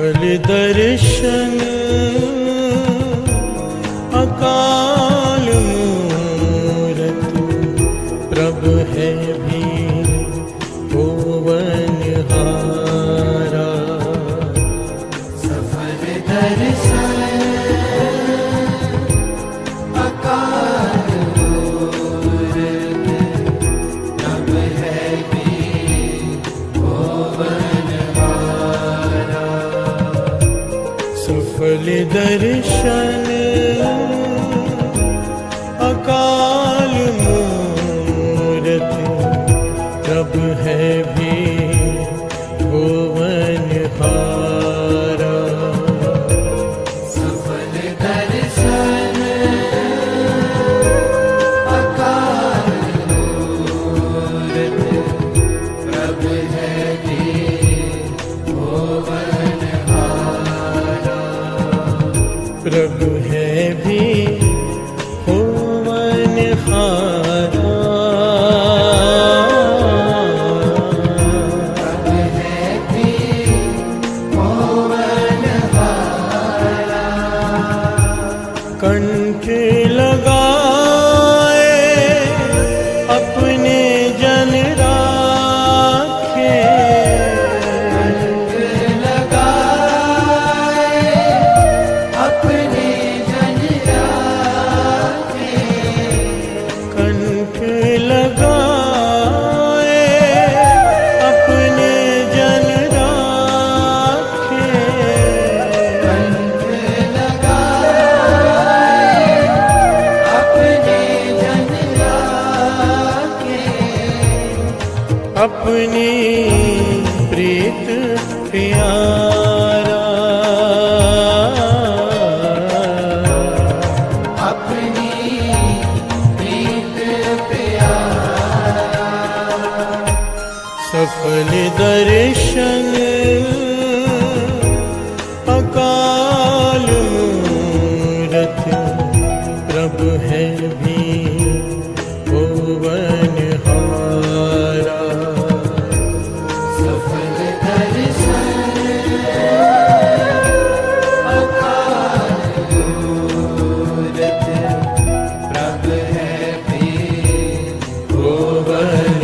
सफल दर्शन अकाल मूरत प्रभ है भी भुवनहारा। सफल दर्शन अकाल मूरत प्रभ है भी भुवनहारा। सफल दर्शन अकाल मूरत प्रभ है भी भुवनहारा। सफल दर्शन अकाल मूरत प्रभ है भी भुवनहारा। प्रभु है भी भुवनहारा। कंठ लगाए अपने जन राखे, कंठ लगाए अपने जन राखे। कंठ लगाए अपने जन राखे। कंठ लगाए अपने जन राखे। अपनी प्रीत प्यारा। अपनी प्रीत प्यारा। सफल दर्शन अकाल मूरत प्रभ है भी भुवनहारा। सफल दर्शन अकाल मूरत प्रभ है भी भुवनहारा।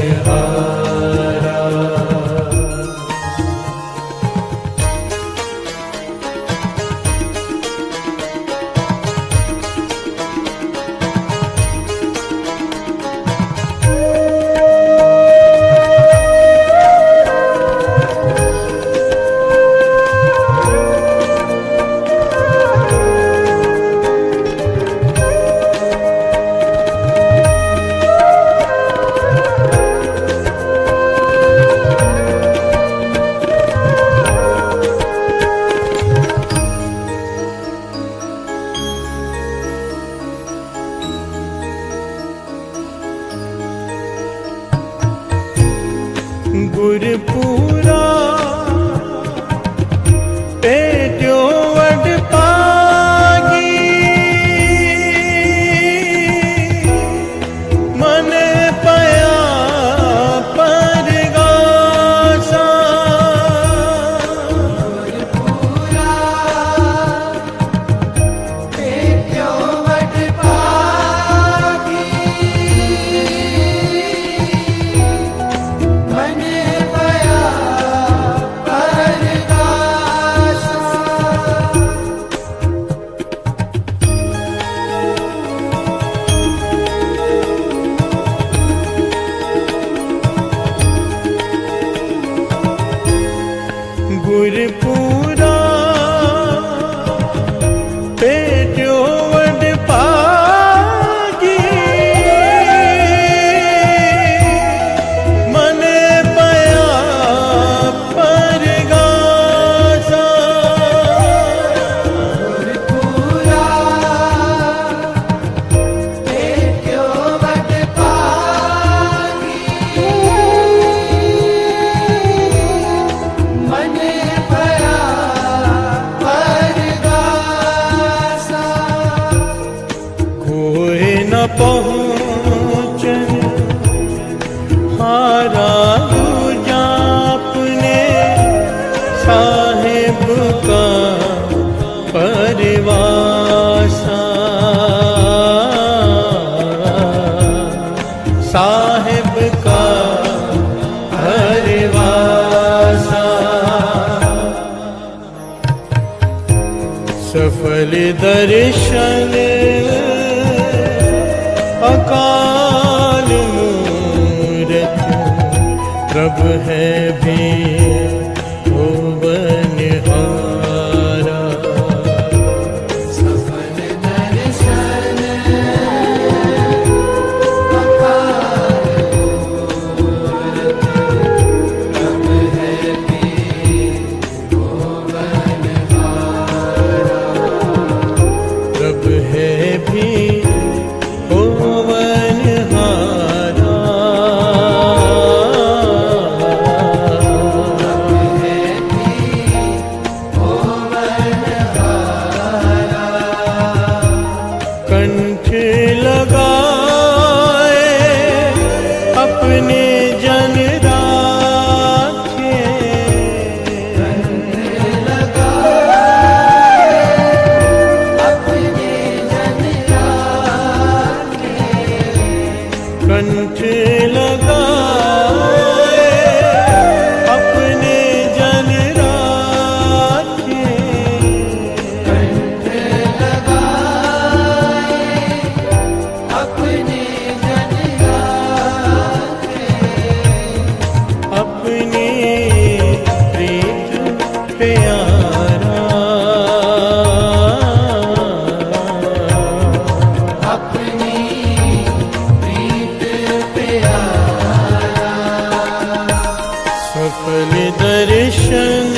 गुरपुरा पेट्यो वड पागी, मन पया परगासा। पूरा पेट्यो वड पागी, मन पया परगासा। गुरपुरा पेट्यो वड पागी, मन पया परगासा। पूरा पेट्यो वड पागी, मन पया परगासा। कोई न पहुँचन हारा दूजा अपने साहिब का सफल दर्शन अकाल मूरत प्रभ है भी भुवनहारा। सफल दर्शन अकाल मूरत प्रभ है भी भुवनहारा। प्रभ है भी भुवनहारा। कंठ लगाए अपने जन राखे। अपने जन राखे। कंठ लगाए अपने जन राखे। अपने जन राखे। अपनी प्रीत प्यारा। अपनी प्रीत प्यारा। सफल दर्शन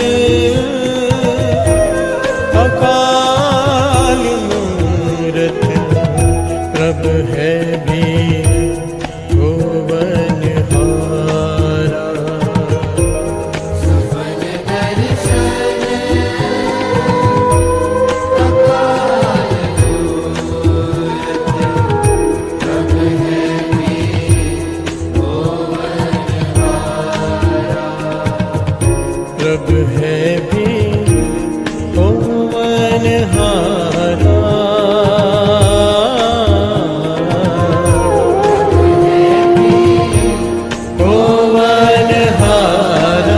अकाल मूरत प्रभ है भी भुवनहारा। सफल दर्शन अकाल मूरत प्रभ है भी भुवनहारा। प्रभ है भी भुवनहारा। भुवनहारा।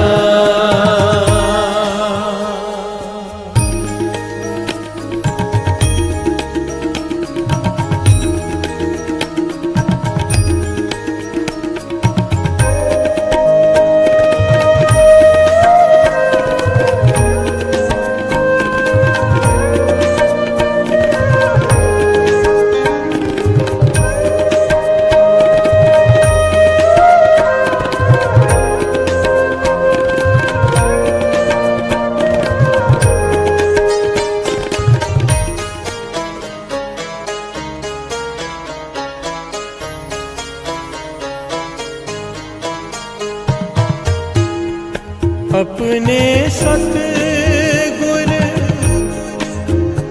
अपने सतगुर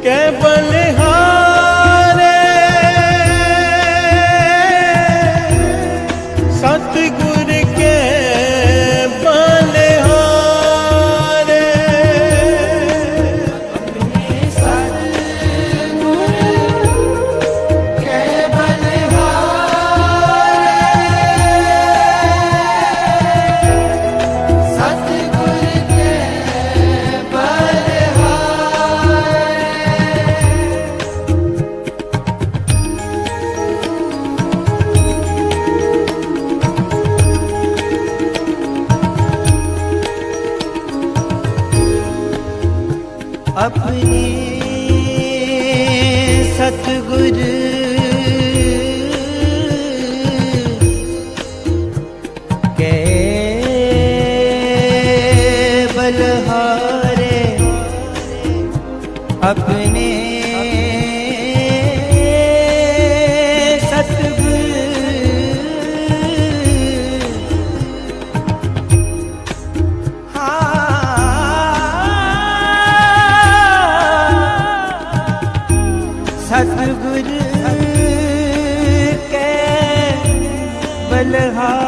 के बलिहारे। सतगुर के बलिहारे। सतगुर के बलिहारे। सतगुर के बलिहारे। अपने सतगुर के बलिहारे। अपने सतगुर सतगुर के बलिहारे।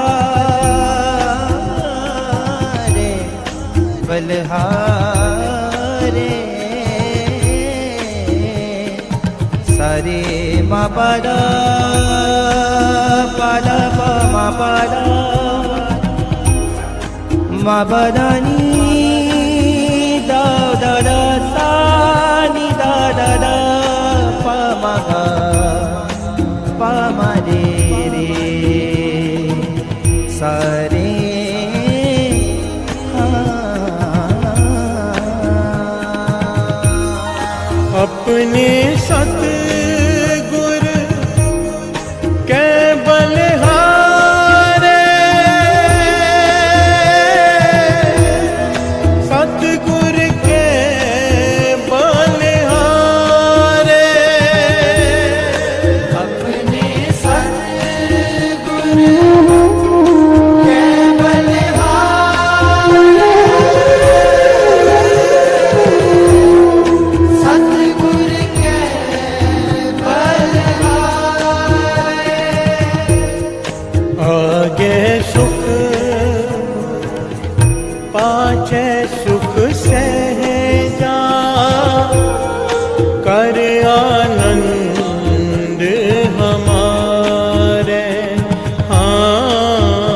बलिहारे। सारे मा पादा पादा मा पादा मा पादा नी दा दा दा सा नी दा दा दा पा मा रे रे सा रे अपने सतगुर के बलिहारे सतगुर के बलिहारे अपने सतगुर के बलिहारे सतगुर के बलिहारे आगे सुख पाछे सुख सहजा कर आनंद हमारे हाँ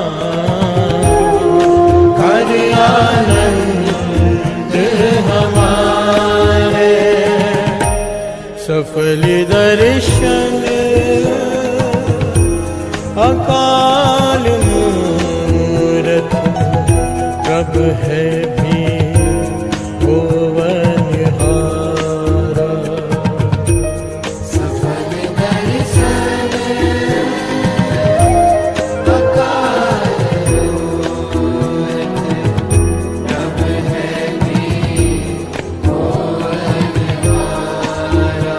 कर आनंद हमारे सफल दर्शन अकाल मूरत प्रभ है भी भुवनहारा सफल दर्शन अकाल मूरत प्रभ है भी भुवनहारा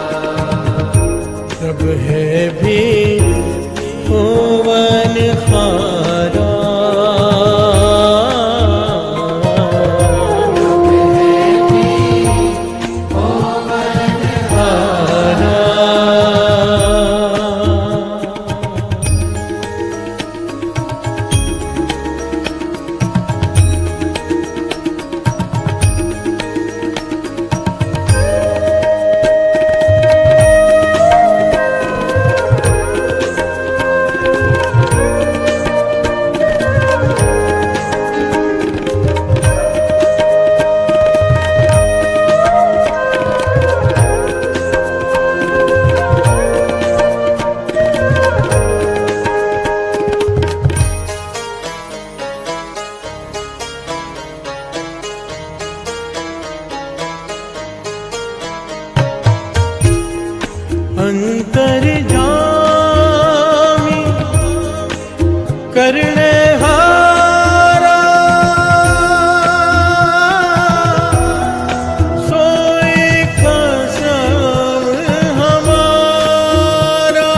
प्रभ है भी भुवनहारा अंतर्जामी करने हारा सोई कसम हमारा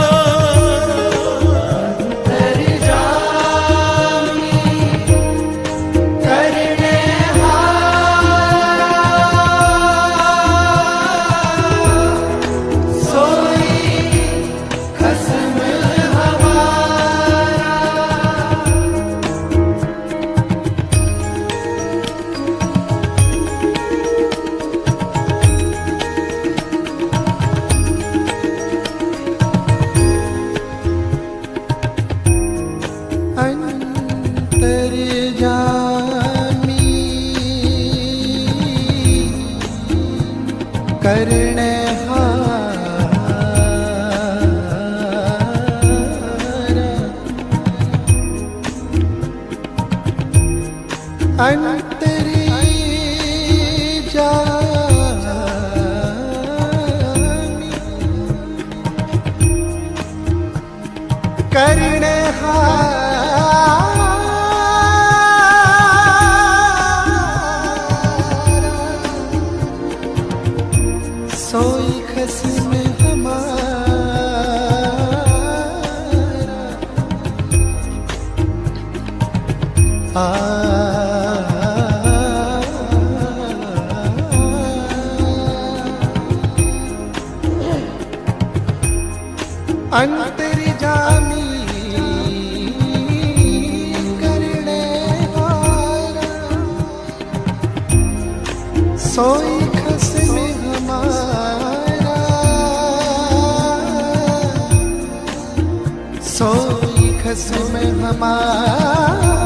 अंतर्जामी करने हारा सोई कसम हमारा अंतर्जामी करने हारा अंतर्जामी करने हारा सोई खस्म हमारा अंतर्जामी करने हारा सोई खस्म हमारा सोई खस्म हमारा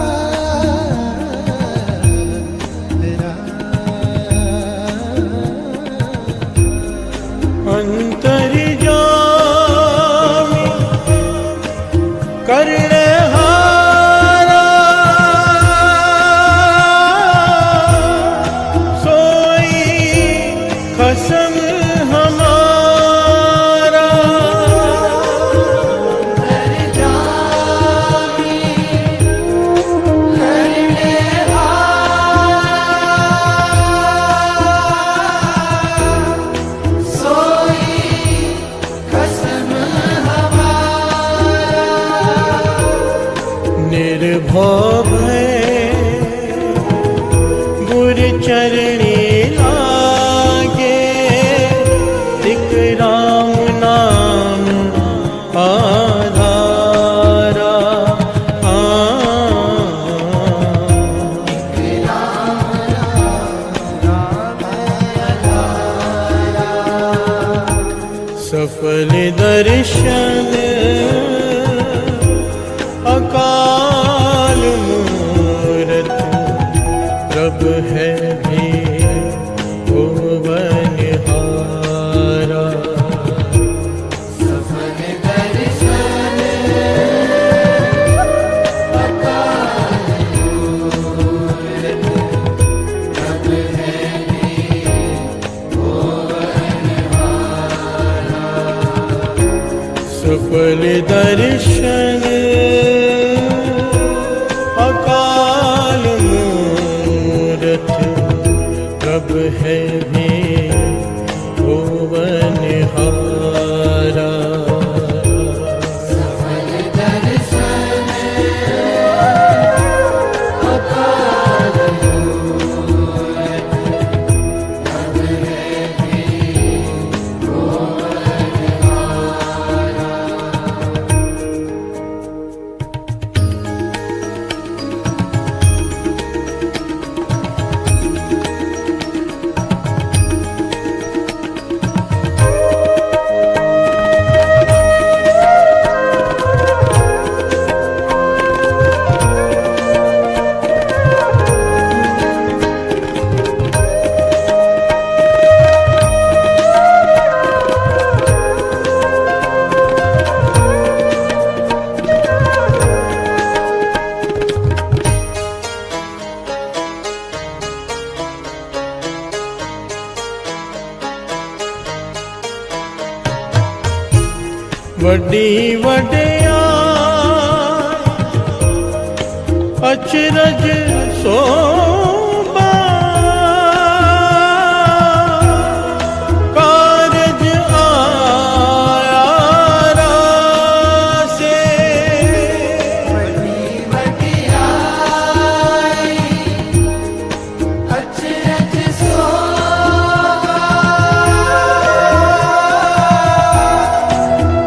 अंतर्जामी करनेहारा सोई खसम हमारा। निर्भव गुर चरणी लागे, एक राम नाम आधारा। सफल दर्शन अकाल मूरत, प्रभ है भी भुवनहारा। सफल दर्शन अकाल मूरत, प्रभ है भी भुवनहारा। सफल दर्शन अकाल मूरत, प्रभ है भी भुवनहारा। सफल दर्शन अकाल मूरत, प्रभ है भी भुवनहारा। वड्डी वड्याई अचरज सोबा, कारज आया रासे। बड़ी वड्याई अचरज सोबा,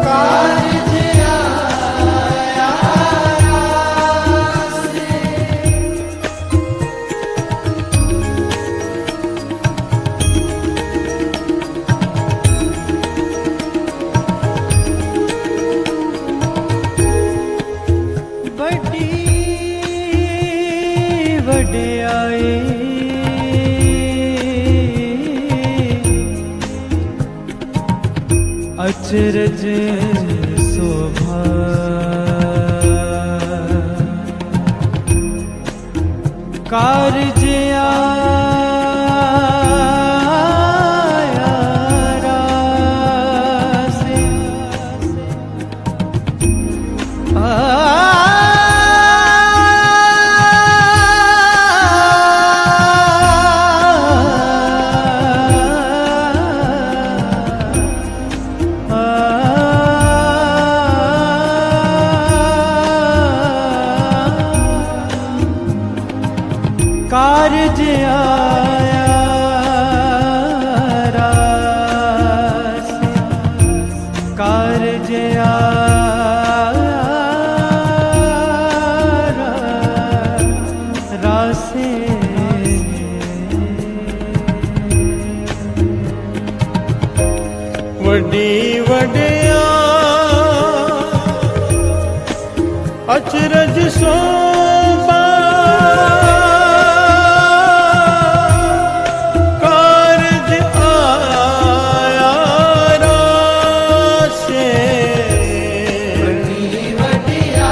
कारज आया रासे। बड़ी वड्याई अचरज शोभा, कारज आया रासे। कारज आया रासे, कारज आया रासे। वड्डी वड्या अचरज सोबा, कारज आया रासे। बड़ी वड्या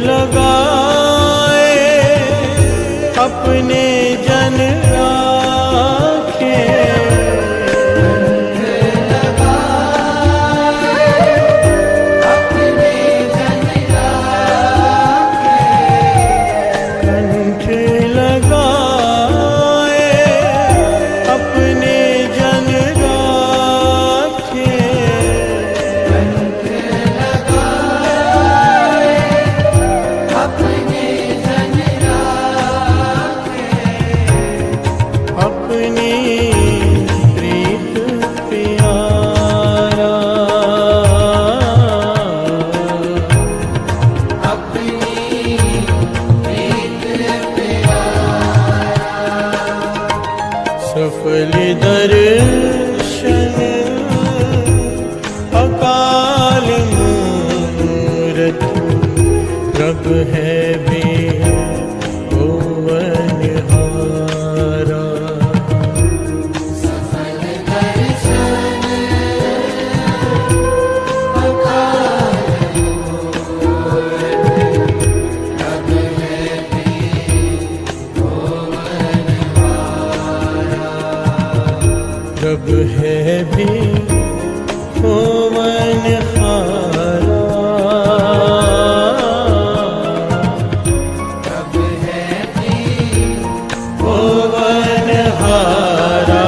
लगाए अपने जन राखे, कंठ लगाए अपने जन राखे, अपनी प्रीत प्यारा, सफल दर्शन अकाल मूरत, प्रभ है भी भुवनहारा, प्रभ है भी भुवनहारा, भुवनहारा।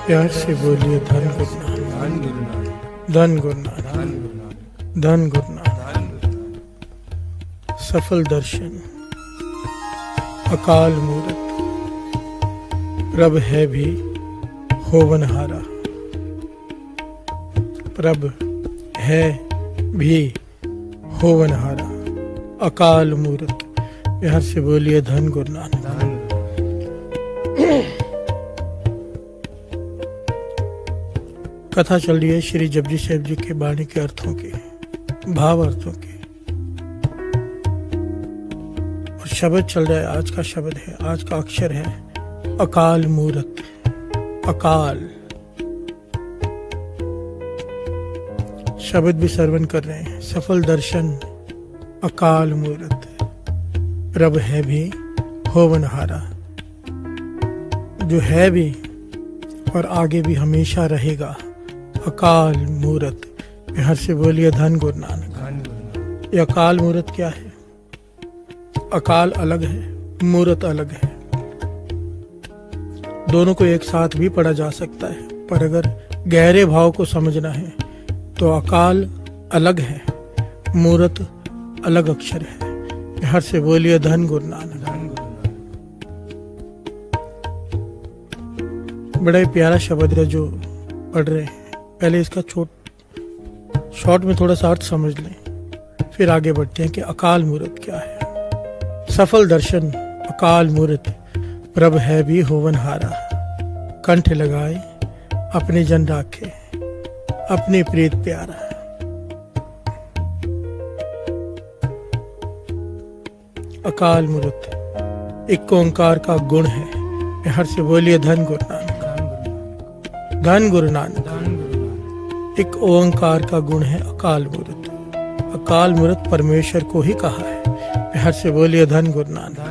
प्यार से बोलिए धन गुरु नानक, धन गुरु नानक, धन गुरु नानक। सफल दर्शन अकाल मूरत, प्रभ है भी होवनहारा, प्रभ है भी होवनहारा, अकाल मूरत। प्यार से बोलिए धन गुरु नानक। कथा चल रही है श्री जपजी साहिब जी के बाणी के अर्थों के, भाव अर्थों के, और शब्द चल रहा है। आज का शब्द है, आज का अक्षर है अकाल मूरत। अकाल शब्द भी श्रवण कर रहे हैं। सफल दर्शन अकाल मूरत, प्रभ है भी होवनहारा, जो है भी और आगे भी हमेशा रहेगा, अकाल मूरत। हर से बोलिए धन गुरु नानक। ये अकाल मूरत क्या है? अकाल अलग है, मूरत अलग है। दोनों को एक साथ भी पढ़ा जा सकता है, पर अगर गहरे भाव को समझना है तो अकाल अलग है, मूरत अलग अक्षर है। हर से बोलिए धन गुरु नानक। बड़ा ही प्यारा शब्द है जो पढ़ रहे हैं। पहले इसका शॉर्ट में थोड़ा सा अर्थ समझ लें, फिर आगे बढ़ते हैं कि अकाल मूरत क्या है। सफल दर्शन अकाल मूरत, प्रभ है भी होवनहारा, कंठ लगाए अपने जन राखे, अपने प्रीत प्यारा। अकाल मूरत एक ओंकार का गुण है। हर से बोलिए धन गुरु नानक, धन गुरु नानक। एक ओंकार का गुण है अकाल मूरत। अकाल मूरत परमेश्वर को ही कहा है। हर से बोलिए धन गुरु नानक।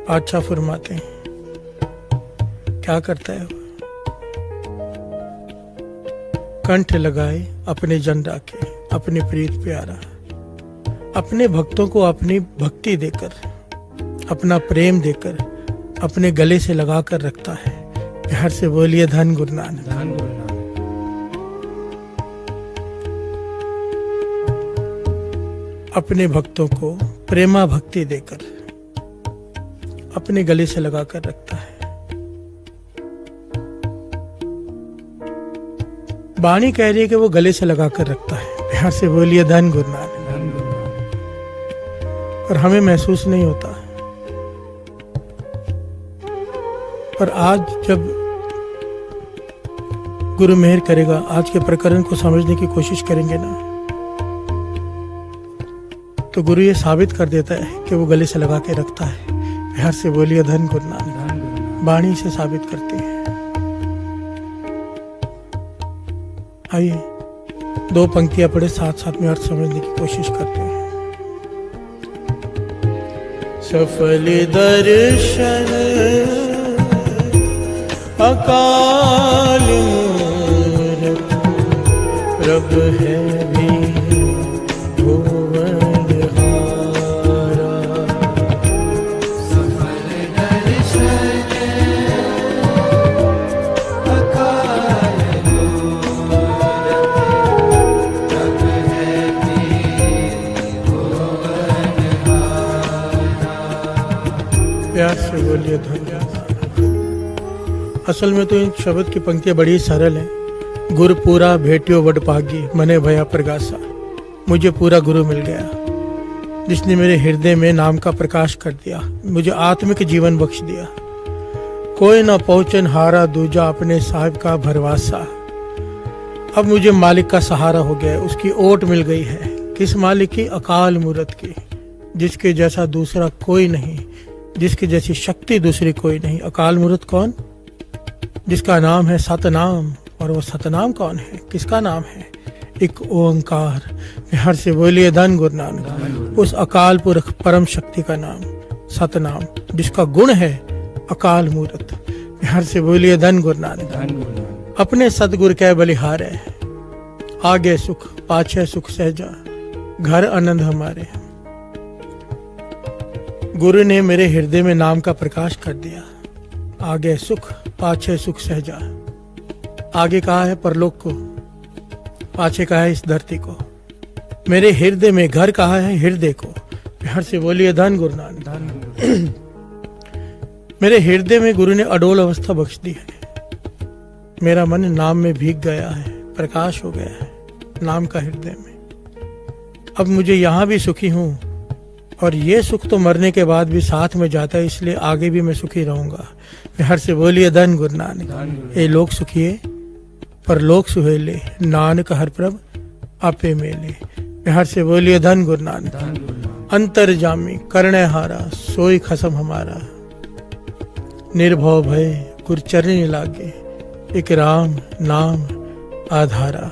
अच्छा फरमाते हैं, क्या करता है? कंठ लगाए अपने जन राखे, अपने प्रीत प्यारा। अपने भक्तों को अपनी भक्ति देकर, अपना प्रेम देकर अपने गले से लगा कर रखता है। हर से बोलिए धन गुरु नानक। अपने भक्तों को प्रेमा भक्ति देकर अपने गले से लगा कर रखता है। वाणी कह रही है कि वो गले से लगा कर रखता है। प्यार से बोलिए धन गुरु नानक। और हमें महसूस नहीं होता। पर आज जब गुरु मेहर करेगा, आज के प्रकरण को समझने की कोशिश करेंगे ना, तो गुरु ये साबित कर देता है कि वो गले से लगा के रखता है। प्यार से बोलिए धन गुरु नानक। वाणी से साबित करते हैं। आइए 2 पंक्तियां पढ़े, साथ साथ में अर्थ समझने की कोशिश करते हैं। सफल दर्शन अकाल मूरत, प्रभ है भी भुवन हारा। सफल दर्शन अकाल मूरत, प्रभ है भी भुवन हारा। प्यार से बोलिए धन्यवाद। असल में तो इन शब्द की पंक्तियां बड़ी सरल हैं। गुर पूरा भेटियो वड भागी, मने भया प्रगासा। मुझे पूरा गुरु मिल गया, जिसने मेरे हृदय में नाम का प्रकाश कर दिया, मुझे आत्मिक जीवन बख्श दिया। कोई ना पहुंचन हारा दूजा, अपने साहिब का भरवासा। अब मुझे मालिक का सहारा हो गया है, उसकी ओट मिल गई है। किस मालिक की? अकाल मूरत की, जिसके जैसा दूसरा कोई नहीं, जिसकी जैसी शक्ति दूसरी कोई नहीं। अकाल मूरत कौन? जिसका नाम है सतनाम। और वो सतनाम कौन है? किसका नाम है? एक ओंकार। हर से बोलिए धन गुरु नानक। उस अकाल पुरख परम शक्ति का नाम सतनाम, जिसका गुण है अकाल मूरत। हर से बोलिए धन गुरु नानक। अपने सतगुरु कै बलिहार है, आगे सुख पाछे सुख सहजा, घर आनंद हमारे। गुरु ने मेरे हृदय में नाम का प्रकाश कर दिया। आगे सुख पाछे सुख सहजा। आगे कहा है परलोक को, पाछे कहा है इस धरती को। मेरे हृदय में घर कहा है हृदय को। प्यार से बोलिए धन गुरु नानक। मेरे हृदय में गुरु ने अडोल अवस्था बख्श दी है। मेरा मन नाम में भीग गया है, प्रकाश हो गया है नाम का हृदय में। अब मुझे यहाँ भी सुखी हूँ, और ये सुख तो मरने के बाद भी साथ में जाता है, इसलिए आगे भी मैं सुखी रहूंगा। प्यार से बोलिए धन गुरु नानक। ये लोग सुखिए पर लोग सुहेले, नानक हर प्रभ आपे मेले। प्यार से बोलिए धन गुरु नानक। अंतर जामी करने हारा, सोई खसम हमारा। निर्भव भय गुरु चरणी लागे, एक राम नाम आधारा।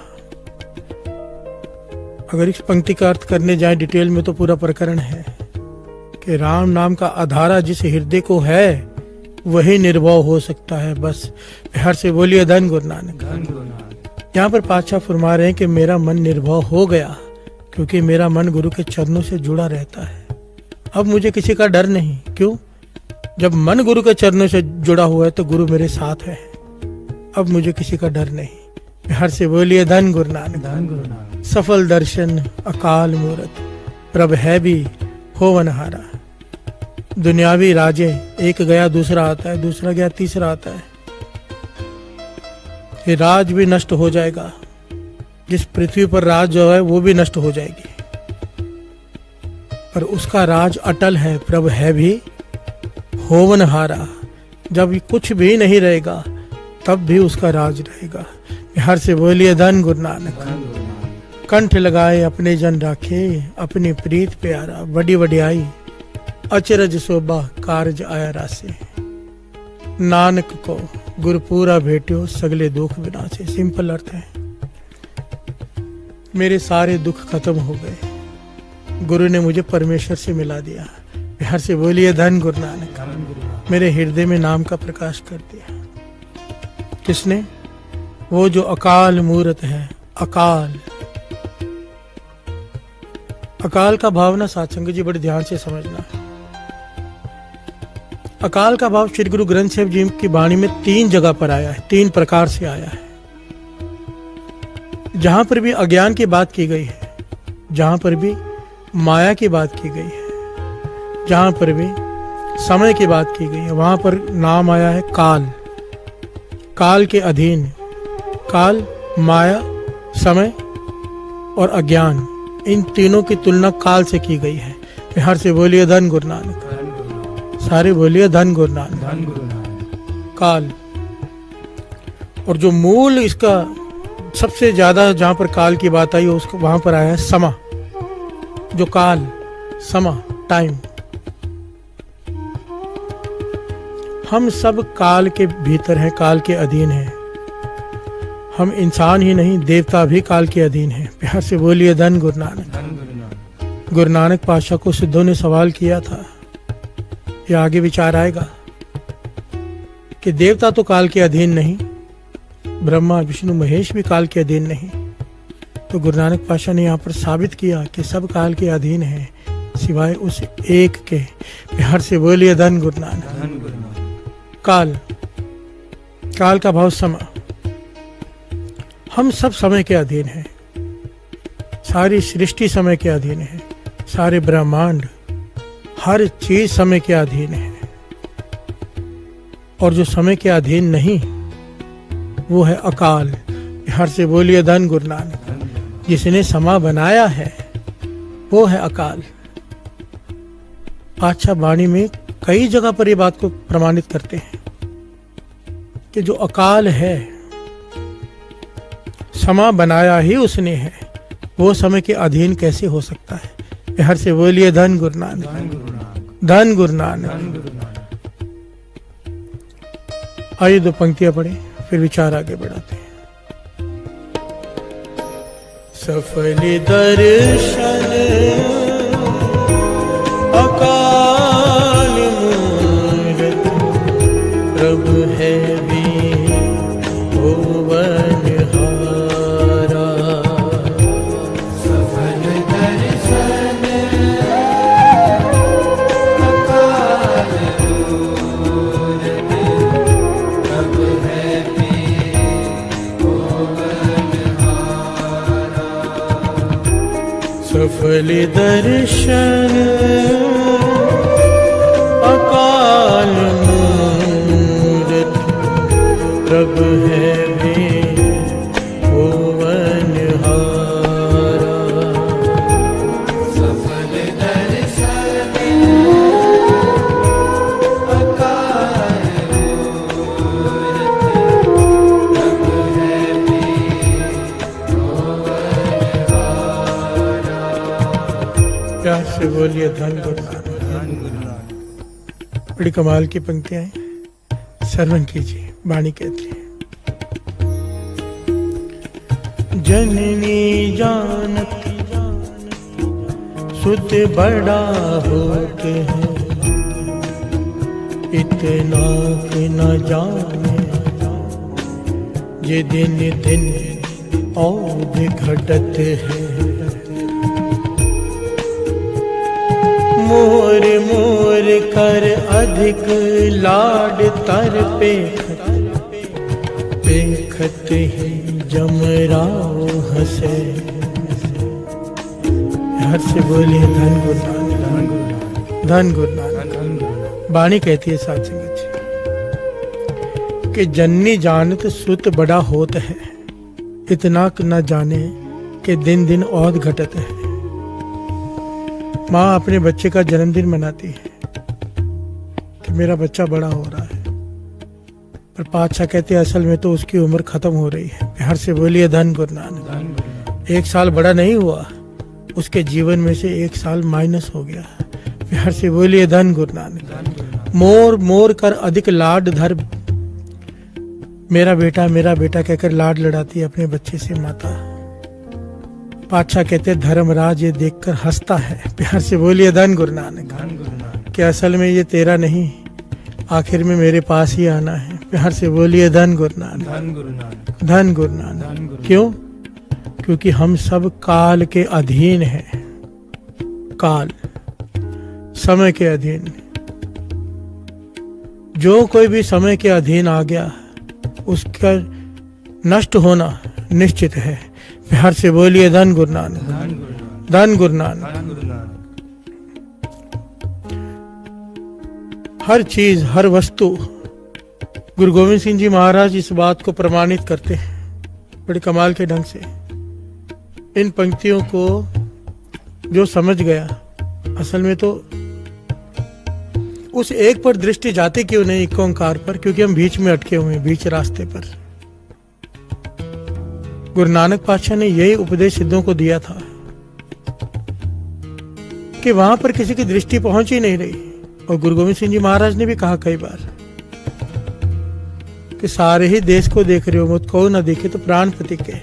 अगर इस पंक्ति का अर्थ करने जाए डिटेल में तो पूरा प्रकरण है कि राम नाम का आधारा जिस हृदय को है वही निर्भव हो सकता है। बस प्यार से बोलिए धन गुरु नानक। यहाँ पर पातशाह फरमा रहे हैं कि मेरा मन निर्भव हो गया, क्योंकि मेरा मन गुरु के चरणों से जुड़ा रहता है। अब मुझे किसी का डर नहीं। क्यों? जब मन गुरु के चरणों से जुड़ा हुआ है तो गुरु मेरे साथ है। अब मुझे किसी का डर नहीं। प्यार से बोलिए धन गुरु नानक। सफल दर्शन अकाल मूरत, प्रभ है भी होवन हारा। दुनियावी राजे, एक गया दूसरा आता है, दूसरा गया तीसरा आता है। ये राज भी नष्ट हो जाएगा। जिस पृथ्वी पर राज जो है वो भी नष्ट हो जाएगी, पर उसका राज अटल है। प्रभ है भी होवन हारा। जब कुछ भी नहीं रहेगा तब भी उसका राज रहेगा। हर से बोलिए धन गुरु नानक। कंठ लगाए अपने जन राखे, अपनी प्रीत प्यारा। बड़ी वडियाई अचरज शोभा, कारज आया रासे। नानक को गुरु पूरा भेटियो, सगले दुख विनाशे। सिंपल अर्थ है, मेरे सारे दुख खत्म हो गए। गुरु ने मुझे परमेश्वर से मिला दिया। प्यार से बोलिए धन गुरु नानक। मेरे हृदय में नाम का प्रकाश कर दिया। किसने? वो जो अकाल मूरत है। अकाल, अकाल का भाव ना साधसंग जी बड़े ध्यान से समझना। अकाल का भाव श्री गुरु ग्रंथ साहिब जी की वाणी में 3 जगह पर आया है, 3 प्रकार से आया है। जहां पर भी अज्ञान की बात की गई है, जहां पर भी माया की बात की गई है, जहां पर भी समय की बात की गई है, वहां पर नाम आया है काल। काल के अधीन, काल, माया, समय और अज्ञान, इन तीनों की तुलना काल से की गई है। बिहार से बोलिए धन गुरु नानक, सारे बोलिए धन गुरु नानक। काल, और जो मूल इसका सबसे ज्यादा जहां पर काल की बात आई उसको वहां पर आया है समा। जो काल, समा, टाइम, हम सब काल के भीतर हैं, काल के अधीन हैं। हम इंसान ही नहीं, देवता भी काल के अधीन हैं। प्यार से बोलिए धन गुरु नानक। गुरु नानक पातशाह को सिद्धों ने सवाल किया था, ये आगे विचार आएगा कि देवता तो काल के अधीन नहीं, ब्रह्मा विष्णु महेश भी काल के अधीन नहीं। तो गुरु नानक पातशाह ने यहाँ पर साबित किया कि सब काल के अधीन हैं सिवाय उस एक के। प्यार से बोलिए धन गुरु नानक। काल, काल का भाव समय। हम सब समय के अधीन हैं, सारी सृष्टि समय के अधीन है, सारे ब्रह्मांड, हर चीज समय के अधीन है। और जो समय के अधीन नहीं वो है अकाल। हर से बोलिए धन गुरु नानक। जिसने समा बनाया है वो है अकाल। पातशाह वाणी में कई जगह पर ये बात को प्रमाणित करते हैं कि जो अकाल है, समा बनाया ही उसने है, वो समय के अधीन कैसे हो सकता है। हर से बोलिए धन गुरु नानक, धन गुरु नानक। आइए दो पंक्तियां पढ़े, फिर विचार आगे बढ़ाते हैं। सफल दर्शन अकाल मूरत, प्रभु है भी भुवन हारा। सफल दर्शन अकाल मूरत, प्रभु है भी भुवन हारा। सफल दर्शन अकाल मूरत, प्रभु है भी भुवन हारा। सफल दर्शन अकाल मूरत, प्रभु है भी भुवन हारा। प्यार से बोलिए धन गुरु नानक। बड़ी कमाल की पंक्तियां हैं, श्रवण कीजिए। वाणी कहती है, जननी जानती सुत बड़ा होते हैं, इतना कि न जाने ये दिन दिन और घटत है। मोर मोर कर अधिक लाड तर पेखत ही जमराव हसे। हर से बोलिए धन गुरु नानक, धन गुरु नानक। वाणी कहती है साथ संगत जी कि जननी जानत सुत बड़ा होत है, इतना न जाने कि दिन दिन और घटत है। माँ अपने बच्चे का जन्मदिन मनाती है कि मेरा बच्चा बड़ा हो रहा है, पर पातशाह कहते हैं असल में तो उसकी उम्र खत्म हो रही है। हर से बोलिए धन गुरु नानक। 1 साल बड़ा नहीं हुआ, उसके जीवन में से 1 साल माइनस हो गया। हर से बोलिए धन गुरु नानक। मोर मोर कर अधिक लाड धर, मेरा बेटा कहकर लाड लड़ाती है अपने बच्चे से माता। पातशाह कहते धर्मराज ये देखकर हंसता है। प्यार से बोलिए धन गुरु नानक। कि असल में ये तेरा नहीं, आखिर में मेरे पास ही आना है। प्यार से बोलिए धन गुरु नानक, धन गुरु नानक। क्यों? क्योंकि हम सब काल के अधीन हैं। काल, समय के अधीन। जो कोई भी समय के अधीन आ गया उसका नष्ट होना निश्चित है। प्यार से बोलिए धन गुरु नानक, धन गुरु नानक। हर चीज, हर वस्तु, गुरु गोविंद सिंह जी महाराज इस बात को प्रमाणित करते हैं बड़े कमाल के ढंग से। इन पंक्तियों को जो समझ गया, असल में तो उस एक पर दृष्टि जाती क्यों नहीं, एक ओंकार पर, क्योंकि हम बीच में अटके हुए हैं, बीच रास्ते पर। गुरु नानक पातशाह ने यही उपदेश सिद्धों को दिया था कि वहां पर किसी की दृष्टि पहुंच ही नहीं रही। और गुरु गोविंद सिंह जी महाराज ने भी कहा कई बार कि सारे ही देश को देख रहे हो, मुझको न देखे तो प्राण प्रतिक है।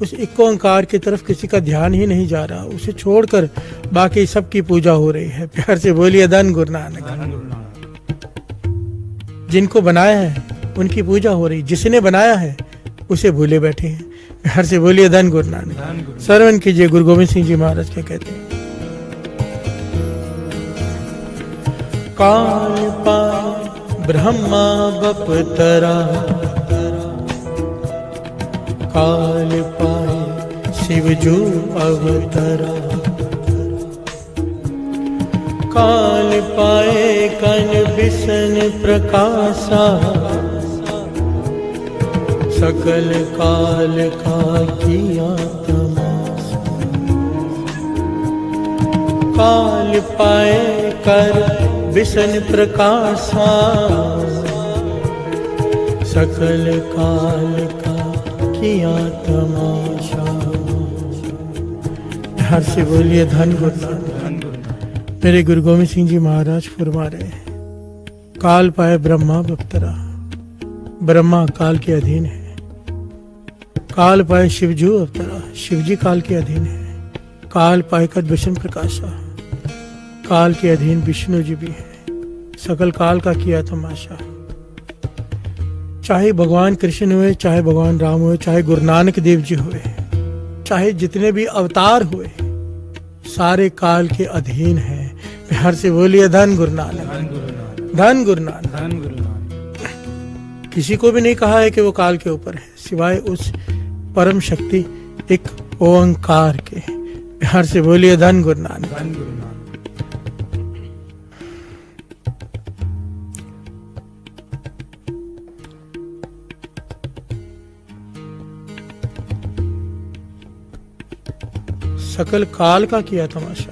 उस एक ओंकार की तरफ किसी का ध्यान ही नहीं जा रहा, उसे छोड़कर बाकी सबकी पूजा हो रही है। प्यार से बोलिए धन गुरु नानक। जिनको बनाया है उनकी पूजा हो रही, जिसने बनाया है उसे भूले बैठे हैं। प्यार से बोलिए धन गुरु नानक। श्रवण कीजिए गुरु गोविंद सिंह जी महाराज क्या कहते हैं। काल पाए ब्रह्मा बपतरा, काल पाए शिवजू अवतरा, काल पाए कन बिसन प्रकाशा, सकल काल का किया तमाशा। काल पाए कर बिसन प्रकाशा, सकल काल का किया तमाशा। हर से बोलिए धन गुरु नानक। मेरे गुरु गोविंद सिंह जी महाराज फरमा रहे हैं, काल पाए ब्रह्मा बपतरा, ब्रह्मा काल के अधीन है। काल पाए शिवजू अवतरा, शिवजी काल के अधीन है। काल पाए का विष्णु प्रकाशा, काल के अधीन विष्णु जी भी है। सकल काल का किया तमाशा। चाहे भगवान कृष्ण हुए, चाहे भगवान राम हुए, चाहे गुरु नानक देव जी हुए, चाहे जितने भी अवतार हुए, सारे काल के अधीन है। प्यार से बोलिए धन गुरु नानक, धन गुरु नानक। किसी को भी नहीं कहा है कि वो काल के ऊपर है, सिवाय उस परम शक्ति एक ओंकार के। प्यार से बोलिए धन गुरु नानक। सकल काल का किया तमाशा।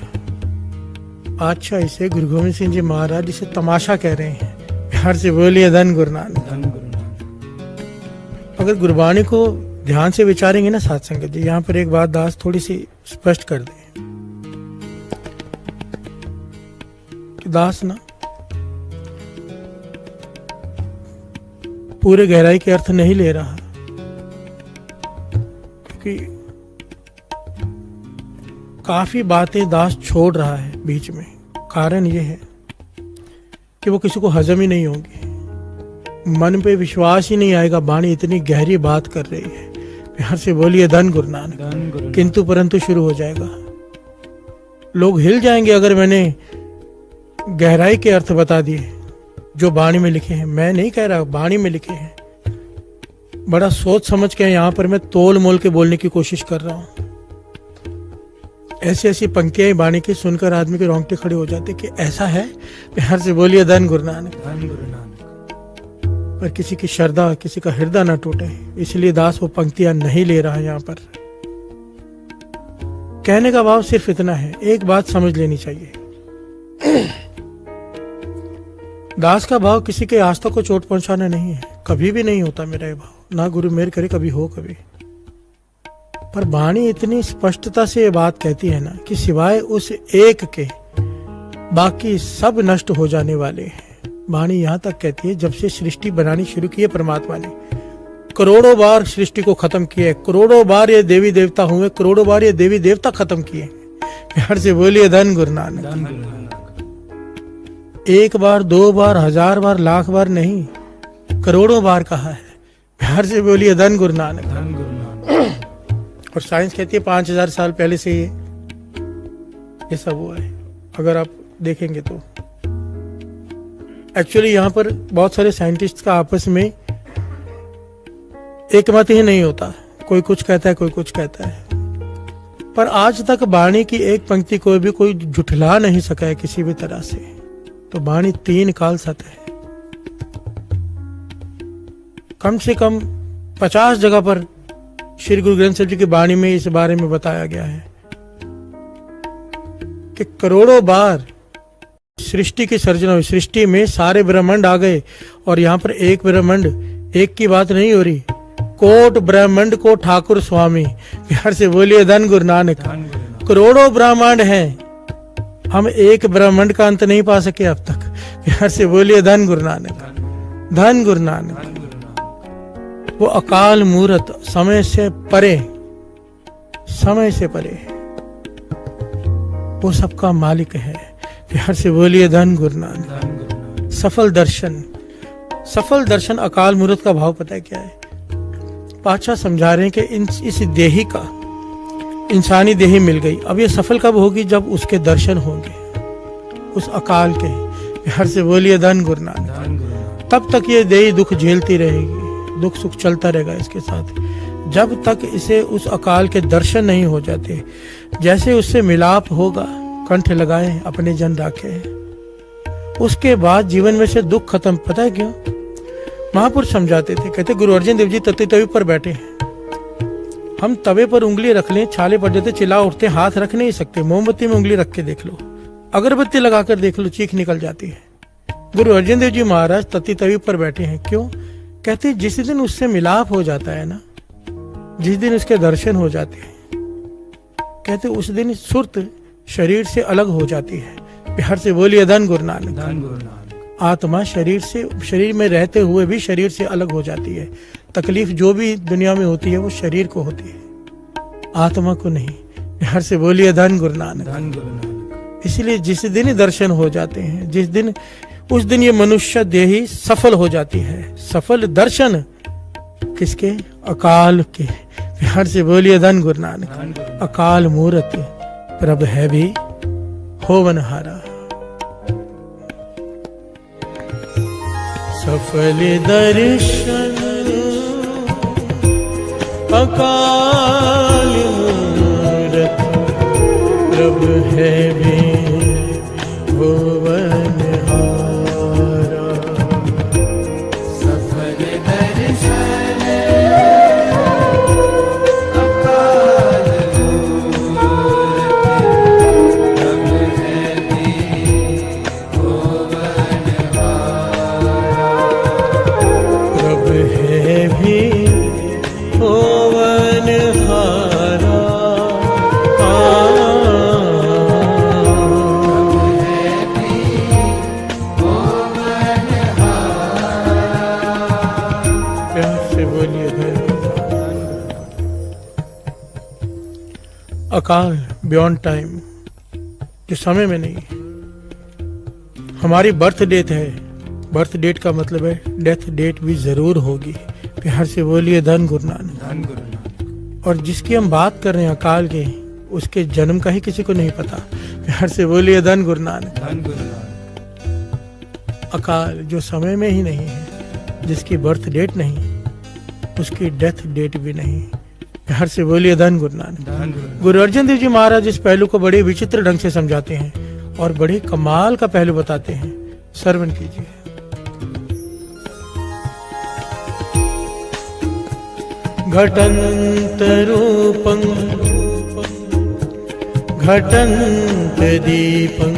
अच्छा, इसे गुरु गोविंद सिंह जी महाराज इसे तमाशा कह रहे हैं। प्यार से बोलिए धन गुरु नानक। अगर गुरबाणी को ध्यान से विचारेंगे ना साथ संगत जी, यहाँ पर एक बात दास थोड़ी सी स्पष्ट कर दे कि दास ना पूरे गहराई के अर्थ नहीं ले रहा, क्योंकि काफी बातें दास छोड़ रहा है बीच में। कारण यह है कि वो किसी को हजम ही नहीं होगी, मन पे विश्वास ही नहीं आएगा। वाणी इतनी गहरी बात कर रही है। प्यार से बोलिए धन गुरु नानक। किंतु परंतु शुरू हो जाएगा, लोग हिल जाएंगे अगर मैंने गहराई के अर्थ बता दिए जो वाणी में लिखे हैं। मैं नहीं कह रहा, वाणी में लिखे हैं। बड़ा सोच समझ के यहाँ पर मैं तोल मोल के बोलने की कोशिश कर रहा हूँ। ऐसी ऐसी पंक्तियां वाणी की सुनकर आदमी के रोंगटे खड़े हो जाते कि ऐसा है। प्यार से बोलिए धन गुरु नानक। पर किसी की श्रद्धा, किसी का हृदय ना टूटे, इसलिए दास वो पंक्तियां नहीं ले रहा है। यहाँ पर कहने का भाव सिर्फ इतना है, एक बात समझ लेनी चाहिए। दास का भाव किसी के आस्था को चोट पहुंचाना नहीं है, कभी भी नहीं होता मेरा ये भाव, ना गुरु मेहर करे कभी हो कभी। पर वाणी इतनी स्पष्टता से ये बात कहती है ना कि सिवाय उस एक के बाकी सब नष्ट हो जाने वाले हैं। वाणी यहाँ तक कहती है, जब से सृष्टि बनानी शुरू की है परमात्मा ने, करोड़ों बार सृष्टि को खत्म किया, करोड़ों बार ये देवी देवता हुए, करोड़ों बार ये देवी देवता खत्म किए। प्यार से बोलिए धन गुरु नानक। एक बार, दो बार, हजार बार, लाख बार नहीं, करोड़ों बार कहा है। प्यार से बोलिए धन गुरु नानक। और साइंस कहती है 5000 साल पहले से ये सब हुआ है। अगर आप देखेंगे तो एक्चुअली यहाँ पर बहुत सारे साइंटिस्ट का आपस में एक मत ही नहीं होता, कोई कुछ कहता है, कोई कुछ कहता है। पर आज तक वाणी की एक पंक्ति को भी कोई जुठला नहीं सका है किसी भी तरह से। तो वाणी 3 काल सत है। कम से कम 50 जगह पर श्री गुरु ग्रंथ साहिब जी की वाणी में इस बारे में बताया गया है कि करोड़ों बार सृष्टि की सर्जना हुई, सृष्टि में सारे ब्रह्मांड आ गए और यहाँ पर एक ब्रह्मांड, एक की बात नहीं हो रही, कोट ब्रह्मांड को ठाकुर स्वामी। प्यार से बोलिए धन गुरु नानक। करोड़ों ब्रह्मांड हैं, हम एक ब्रह्मांड का अंत नहीं पा सके अब तक। प्यार से बोलिए धन गुरु नानक, धन गुरु नानक। वो अकाल मूरत, समय से परे, समय से परे, वो सबका मालिक है। प्यार से बोलिए धन गुरु नानक। सफल दर्शन, सफल दर्शन अकाल मूरत का भाव पता है क्या है? पातशाह समझा रहे हैं कि इस देही का, इंसानी देही मिल गई, अब ये सफल कब होगी? जब उसके दर्शन होंगे, उस अकाल के। प्यार से बोलिए धन गुरु नानक। तब तक ये देही दुख झेलती रहेगी, दुख सुख चलता रहेगा इसके साथ, जब तक इसे उस अकाल के दर्शन नहीं हो जाते। जैसे उससे मिलाप होगा, कंठ लगाए अपने जन राखे, उसके बाद जीवन में से दुख खत्म। पता है क्यों? महापुरुष समझाते थे, कहते गुरु अर्जन देव जी तत्ते तवे पर बैठे हैं, हम तवे पर उंगली रख लें, छाले पड़ जाते, चिल्ला उठते, हाथ रख नहीं सकते। मोमबत्ती में उंगली रख के देख लो, अगरबत्ती लगाकर देख लो, चीख निकल जाती है। गुरु अर्जन देव जी महाराज तत्ती तवे पर बैठे हैं, क्यों? कहते जिस दिन उससे मिलाप हो जाता है ना, जिस दिन उसके दर्शन हो जाते हैं, कहते उस दिन सुरत शरीर से अलग हो जाती है। प्यार से बोलिए धन गुरु नानक। आत्मा शरीर से, शरीर में रहते हुए भी शरीर से अलग हो जाती है। तकलीफ जो भी दुनिया में होती है वो शरीर को होती है, आत्मा को नहीं। प्यार से बोलिए धन गुरु नानक। इसलिए जिस दिन दर्शन हो जाते हैं, जिस दिन, उस दिन ये मनुष्य देही सफल हो जाती है। सफल दर्शन किसके? अकाल के। प्यार से बोलिए धन गुरु नानक। अकाल मूरत प्रभ है भी होवनहारा। सफल दर्शन अकाल मूरत प्रभ है भी होवनहारा। सफल दर्शन अकाल मूरत प्रभ है भी होवनहारा। प्रभ है भी होवनहारा। अकाल बियॉन्ड टाइम, जो समय में नहीं। हमारी बर्थ डेट है, बर्थ डेट का मतलब है डेथ डेट भी जरूर होगी। प्यार से बोलिए धन गुरु नानक। और जिसकी हम बात कर रहे हैं अकाल के, उसके जन्म का ही किसी को नहीं पता। प्यार से बोलिए धन गुरु नानक। अकाल जो समय में ही नहीं है, जिसकी बर्थ डेट नहीं, उसकी डेथ डेट भी नहीं। प्यार से बोलिए धन गुरु नानक। गुरु अर्जन देव जी महाराज इस पहलू को बड़े विचित्र ढंग से समझाते हैं और बड़े कमाल का पहलू बताते हैं। श्रवण कीजिए। घटंत रूपं घटंत दीपं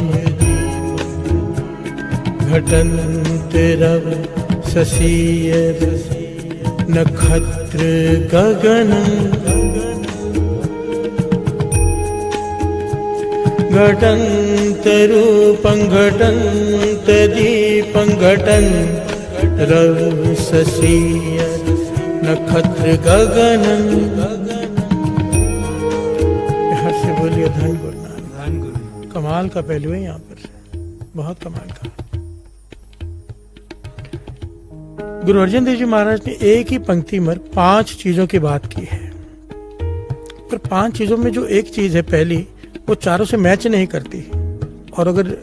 घटंत रव शशीयर नक्षत्र गगन घटंत रूपं घटंत दीपं घटंत रव शशीयर नक्षत्र गगन। हर से बोलिए धन गुरु नानक। कमाल का पहलू है यहाँ पर, बहुत कमाल का। गुरु अर्जन देव जी महाराज ने एक ही पंक्ति में 5 चीजों की बात की है, पर 5 चीजों में जो एक चीज है पहली, वो चारों से मैच नहीं करती। और अगर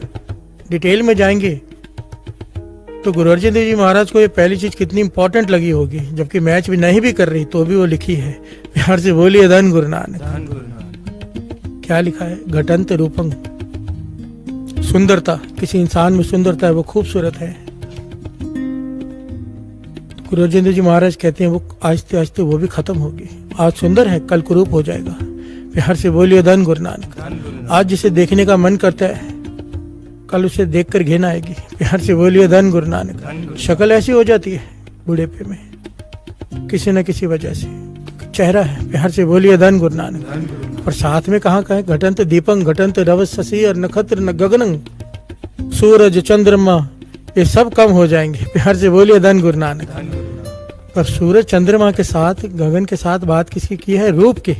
डिटेल में जाएंगे तो गुरु अर्जन देव जी महाराज को ये पहली चीज कितनी इंपॉर्टेंट लगी होगी, जबकि मैच भी नहीं भी कर रही तो भी वो लिखी है। प्यार से बोलिए धन गुरु नानक। क्या लिखा है? घटंत रूपं सुंदरता, किसी इंसान में सुंदरता है, वो खूबसूरत है। गुरु अर्जुन देव जी महाराज कहते हैं वो आहिस्ते आहिस्ते वो भी खत्म होगी। आज सुंदर है, कल कुरूप हो जाएगा। प्यार से बोलिए धन गुरु नानक। आज जिसे देखने का मन करता है, कल उसे देखकर घिन आएगी। प्यार से बोलिए धन गुरु नानक। शक्ल ऐसी हो जाती है बुढ़ेपे में किसी न किसी वजह से, चेहरा है। प्यार से बोलिए धन गुरु नानक। और साथ में कहाँ कहे घटंत दीपंग घटंत रव शशि और नक्षत्र न गगनंग, सूरज चंद्रमा ये सब कम हो जाएंगे। प्यार से बोलिए धन गुरु नानक। पर सूरज चंद्रमा के साथ गगन के साथ बात किसकी की है? रूप की।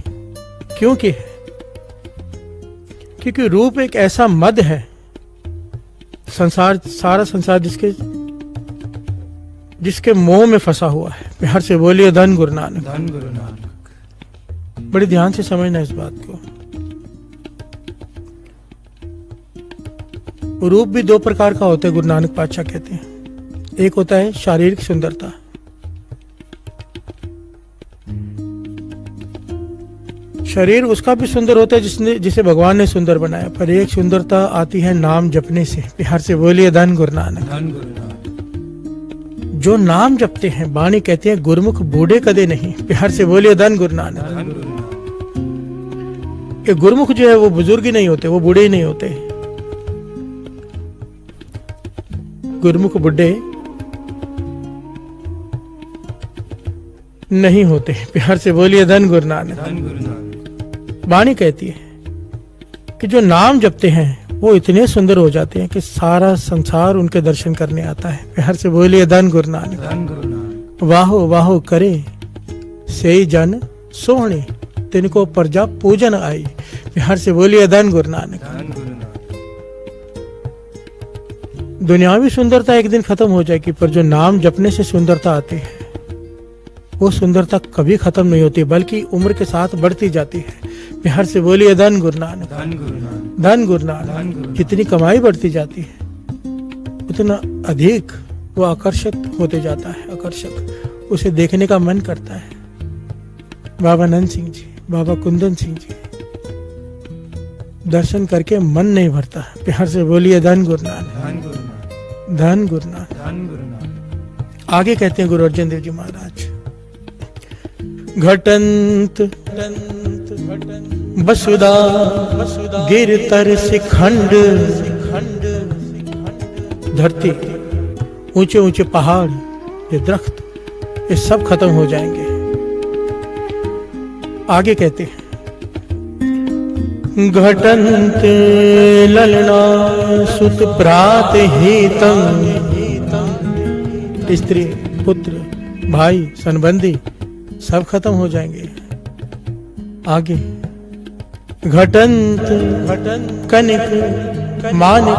क्यों की है? क्योंकि रूप एक ऐसा मद है, संसार, सारा संसार जिसके मोह में फंसा हुआ है। प्यार से बोलिए धन गुरु नानक। धन गुरु नानक। बड़ी ध्यान से समझना इस बात को। रूप भी दो प्रकार का होता है, गुरु नानक पातशाह कहते हैं। एक होता है शारीरिक सुंदरता, शरीर उसका भी सुंदर होता है जिसे भगवान ने सुंदर बनाया। पर एक सुंदरता आती है नाम जपने से। प्यार से बोलिए धन गुरु नानक। धन गुरु नानक। जो नाम जपते हैं, वाणी कहते हैं गुरुमुख बूढ़े कदे नहीं। प्यार से बोलिए धन गुरु नानक। धन गुरु नानक। ये गुरुमुख जो है वो बुजुर्ग ही नहीं होते, वो बूढ़े ही नहीं होते। गुरुमुख बुढ़े नहीं होते। प्यार से बोलिए धन गुरु नानक। धन गुरु नानक। वाणी कहती है कि जो नाम जपते हैं वो इतने सुंदर हो जाते हैं कि सारा संसार उनके दर्शन करने आता है। प्यार से बोलिए धन गुरु नानक। धन गुरु नानक। वाहो वाहो करे से जन सोहणे, तिनको प्रजा पूजन आई। प्यार से बोलिए धन गुरु नानक। धन गुरु नानक। दुनियावी सुंदरता एक दिन खत्म हो जाएगी, पर जो नाम जपने से सुंदरता आती है वो सुंदरता कभी खत्म नहीं होती, बल्कि उम्र के साथ बढ़ती जाती है। प्यार से बोलिए धन गुरु नानक। धन गुरु नानक। धन गुरु नानक। जितनी कमाई बढ़ती जाती है उतना अधिक वो आकर्षक होते जाता है। आकर्षक, उसे देखने का मन करता है। बाबा नंद सिंह जी, बाबा कुंदन सिंह जी, दर्शन करके मन नहीं भरता। प्यार से बोलिए धन गुरु नानक। धन गुरु नानक। धन गुरु नानक। धन गुरु नानक। आगे कहते हैं गुरु अर्जुन देव जी महाराज, घटंत वसुधा गिरतर शिखंड, धरती, ऊंचे ऊंचे पहाड़, ये दरख्त, ये सब खत्म हो जाएंगे। आगे कहते हैं घटंत ललना सुत प्रात हितम, स्त्री पुत्र भाई संबंधी सब खत्म हो जाएंगे। आगे घटंत कनिक मानिक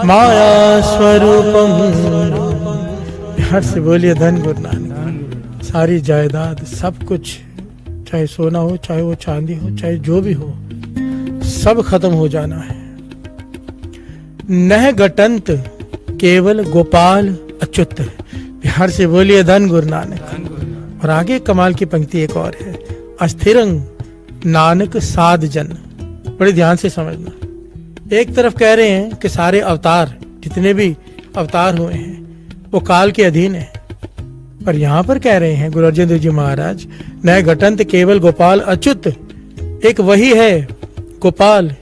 माया स्वरूपम। प्यार से बोलिए धन गुरु नानक। सारी जायदाद सब कुछ, चाहे सोना हो, चाहे वो चांदी हो, चाहे जो भी हो, सब खत्म हो जाना है। नह घटंत केवल गोपाल अच्युत। प्यार से बोलिए धन गुरु नानक। और आगे कमाल की पंक्ति एक और है, अस्थिरंग नानक साध जन। बड़े ध्यान से समझना। एक तरफ कह रहे हैं कि सारे अवतार, जितने भी अवतार हुए हैं वो काल के अधीन है, पर यहाँ पर कह रहे हैं गुरु अर्जुन देव जी महाराज, नए घटंत केवल गोपाल अच्युत। एक वही है गोपाल,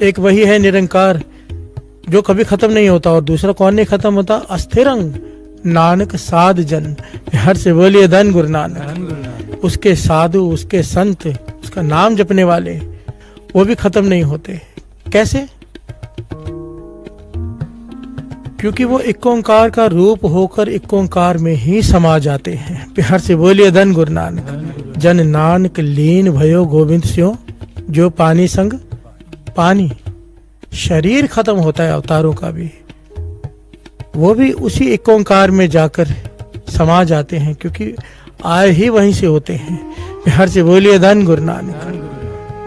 एक वही है निरंकार जो कभी खत्म नहीं होता, और दूसरा कौन नहीं खत्म होता? अस्थिरंग नानक साध जन। प्यार से बोलिए धन गुरु नानक। उसके साधु, उसके संत, उसका नाम जपने वाले, वो भी खत्म नहीं होते। कैसे? क्योंकि वो एक ओंकार का रूप होकर एक ओंकार में ही समा जाते हैं। प्यार से बोलिए धन गुरु नानक। जन नानक लीन भयो गोविंद स्यो, जो पानी संग पानी। शरीर खत्म होता है अवतारों का भी, वो भी उसी एक ओंकार में जाकर समा जाते हैं, क्योंकि आए ही वहीं से होते हैं। प्यार से बोलिए धन गुरु नानक।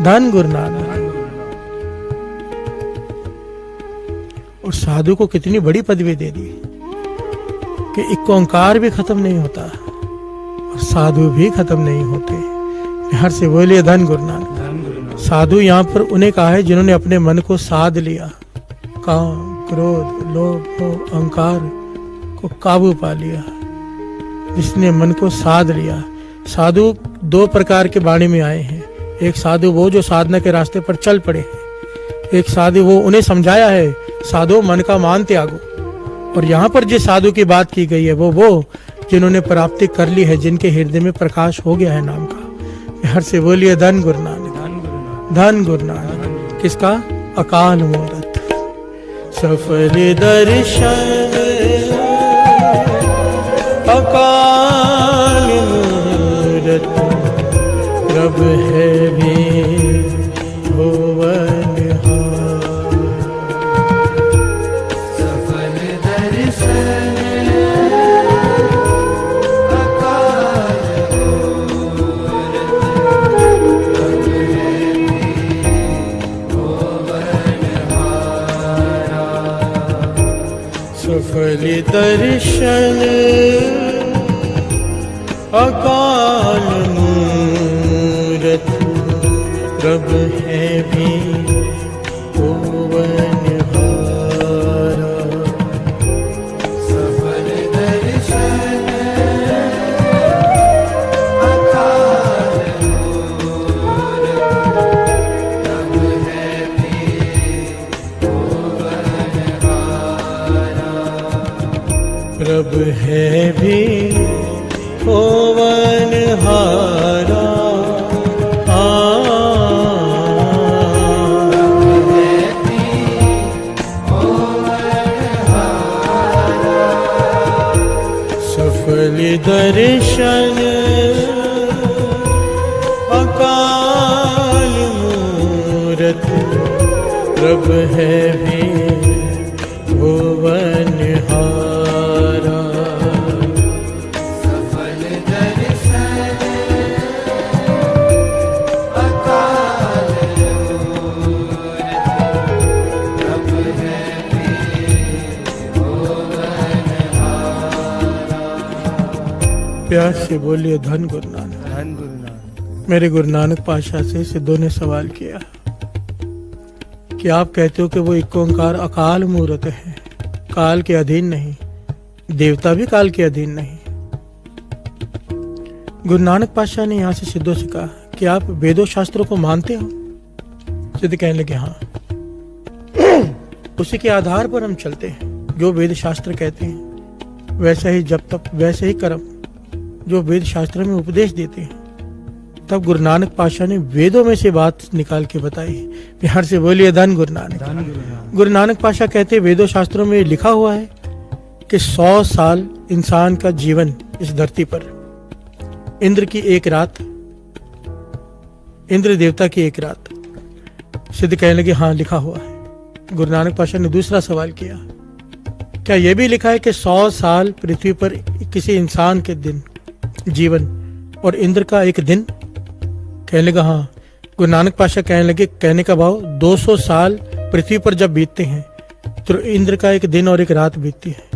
धन गुरु नानक। और साधु को कितनी बड़ी पदवी दे दी कि एक ओंकार भी खत्म नहीं होता और साधु भी खत्म नहीं होते। प्यार से बोलिए धन गुरु नानक। साधु यहाँ पर उन्हें कहा है जिन्होंने अपने मन को साध लिया, काम, क्रोध, लोभ, मोह, अहंकार को काबू पा लिया, जिसने मन को साध लिया। साधु दो प्रकार के वाणी में आए हैं। एक साधु वो जो साधना के रास्ते पर चल पड़े हैं, एक साधु वो उन्हें समझाया है साधु मन का मान त्यागो। और यहाँ पर जिस साधु की बात की गई है वो जिन्होंने प्राप्ति कर ली है, जिनके हृदय में प्रकाश हो गया है नाम का। हर से बोलिए धन गुरु नानक, धन गुरु नानक। किसका? अकाल मूरत सफल दर्शन, अकाल मूरत प्रभ है भी भुवन हार। सफल दर्शन अकाल मूरत प्रभ है भुवन हारा। सफल दर्शन अकाल मूरत प्रभ है भी भुवन हारा। सफल दर्शन अकाल मूरत प्रभ है भी भुवन हारा। प्रभ है भी भुवन हारा। सफल दर्शन अकाल मूरत प्रभ है भी भुवन हारा। सफल दर्शन अकाल मूरत प्रभ है भी भुवन हारा। प्यार से बोलिए धन गुरु नानक। धन गुरु नानक। मेरे गुरु नानक पातशाह से सिद्धों ने सवाल किया कि आप कहते हो कि वो एक ओंकार अकाल मूरत है, काल के अधीन नहीं, देवता भी काल के अधीन नहीं। गुरु नानक पातशाह ने यहाँ से सिद्धों से कहा कि आप वेदों शास्त्रों को मानते हो? सिद्ध कहने लगे हाँ। उसी के आधार पर हम चलते हैं, जो वेद शास्त्र कहते हैं वैसा ही जब तक, वैसे ही कर्म जो वेद शास्त्र में उपदेश देते हैं। तब गुरु नानक पातशाह ने वेदों में से बात निकाल के बताई। बिहार से बोलिए धन गुरु नानक। धन गुरु नानक। गुरु नानक पातशाह कहते हैं वेदों शास्त्रों में लिखा हुआ है कि 100 साल इंसान का जीवन इस धरती पर, इंद्र की एक रात, इंद्र देवता की एक रात। सिद्ध कहने लगे हाँ लिखा हुआ है। गुरु नानक पातशाह ने दूसरा सवाल किया, क्या यह भी लिखा है कि 100 साल पृथ्वी पर किसी इंसान के दिन जीवन और इंद्र का एक दिन? कहने लगा हाँ। गुरु नानक पातशाह कहने लगे, कहने का भाव 200 साल पृथ्वी पर जब बीतते हैं तो इंद्र का एक दिन और एक रात बीतती है।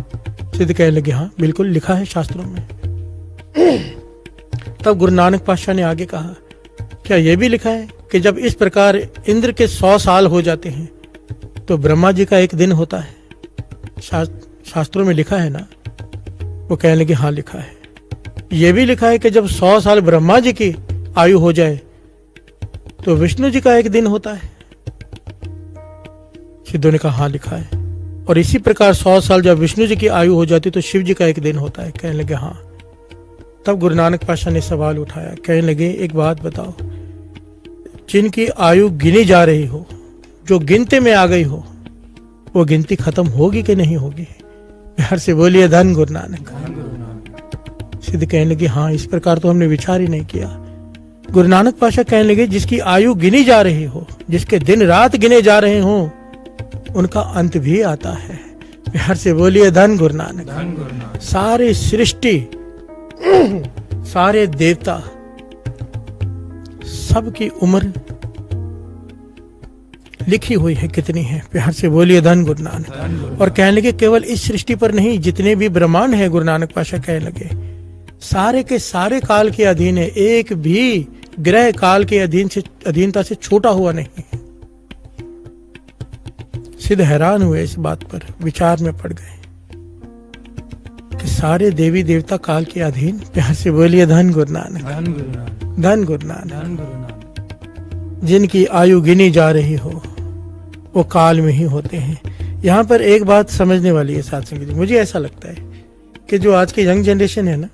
सिद्ध कहने लगे हाँ बिल्कुल लिखा है शास्त्रों में। तब गुरु नानक पातशाह ने आगे कहा, क्या यह भी लिखा है कि जब इस प्रकार इंद्र के 100 साल हो जाते हैं तो ब्रह्मा जी का एक दिन होता है? शास्त्रों में लिखा है ना? वो कहने लगे हाँ लिखा है। यह भी लिखा है कि जब 100 साल ब्रह्मा जी की आयु हो जाए तो विष्णु जी का एक दिन होता है? सिद्धों ने कहा हाँ लिखा है। और इसी प्रकार 100 साल जब विष्णु जी की आयु हो जाती तो शिव जी का एक दिन होता है? कहने लगे हाँ। तब गुरु नानक पातशाह ने सवाल उठाया, कहने लगे एक बात बताओ, जिनकी आयु गिनी जा रही हो, जो गिनते में आ गई हो, वो गिनती खत्म होगी कि नहीं होगी? बिहार से बोलिए धन गुरु नानक। धन गुरु नानक। सिद्ध कहने लगे हाँ इस प्रकार तो हमने विचार ही नहीं किया। गुरु नानक पातशाह कहने लगे जिसकी आयु गिनी जा रही हो, जिसके दिन रात गिने जा रहे हो, उनका अंत भी आता है। बिहार से बोलिए धन गुरु नानक। धन गुरु नानक। सारी सृष्टि, सारे देवता, सबकी उम्र लिखी हुई है कितनी है। प्यार से बोलिए धन गुरु नानक। और कहने लगे केवल इस सृष्टि पर नहीं, जितने भी ब्रह्मांड है, गुरु नानक पातशाह कहने लगे सारे के सारे काल के अधीन है, एक भी ग्रह काल के अधीनता से छोटा हुआ नहीं है। सिद्ध हैरान हुए इस बात पर, विचार में पड़ गए कि सारे देवी देवता काल के अधीन। प्यार से बोलिए धन गुरु नानक, धन गुरु नानक, धन गुरु नानक। धन गुरु नानक। जिनकी आयु गिनी जा रही हो वो काल में ही होते हैं। यहाँ पर एक बात समझने वाली है साथ संगत जी, मुझे ऐसा लगता है कि जो आज की यंग जनरेशन है ना,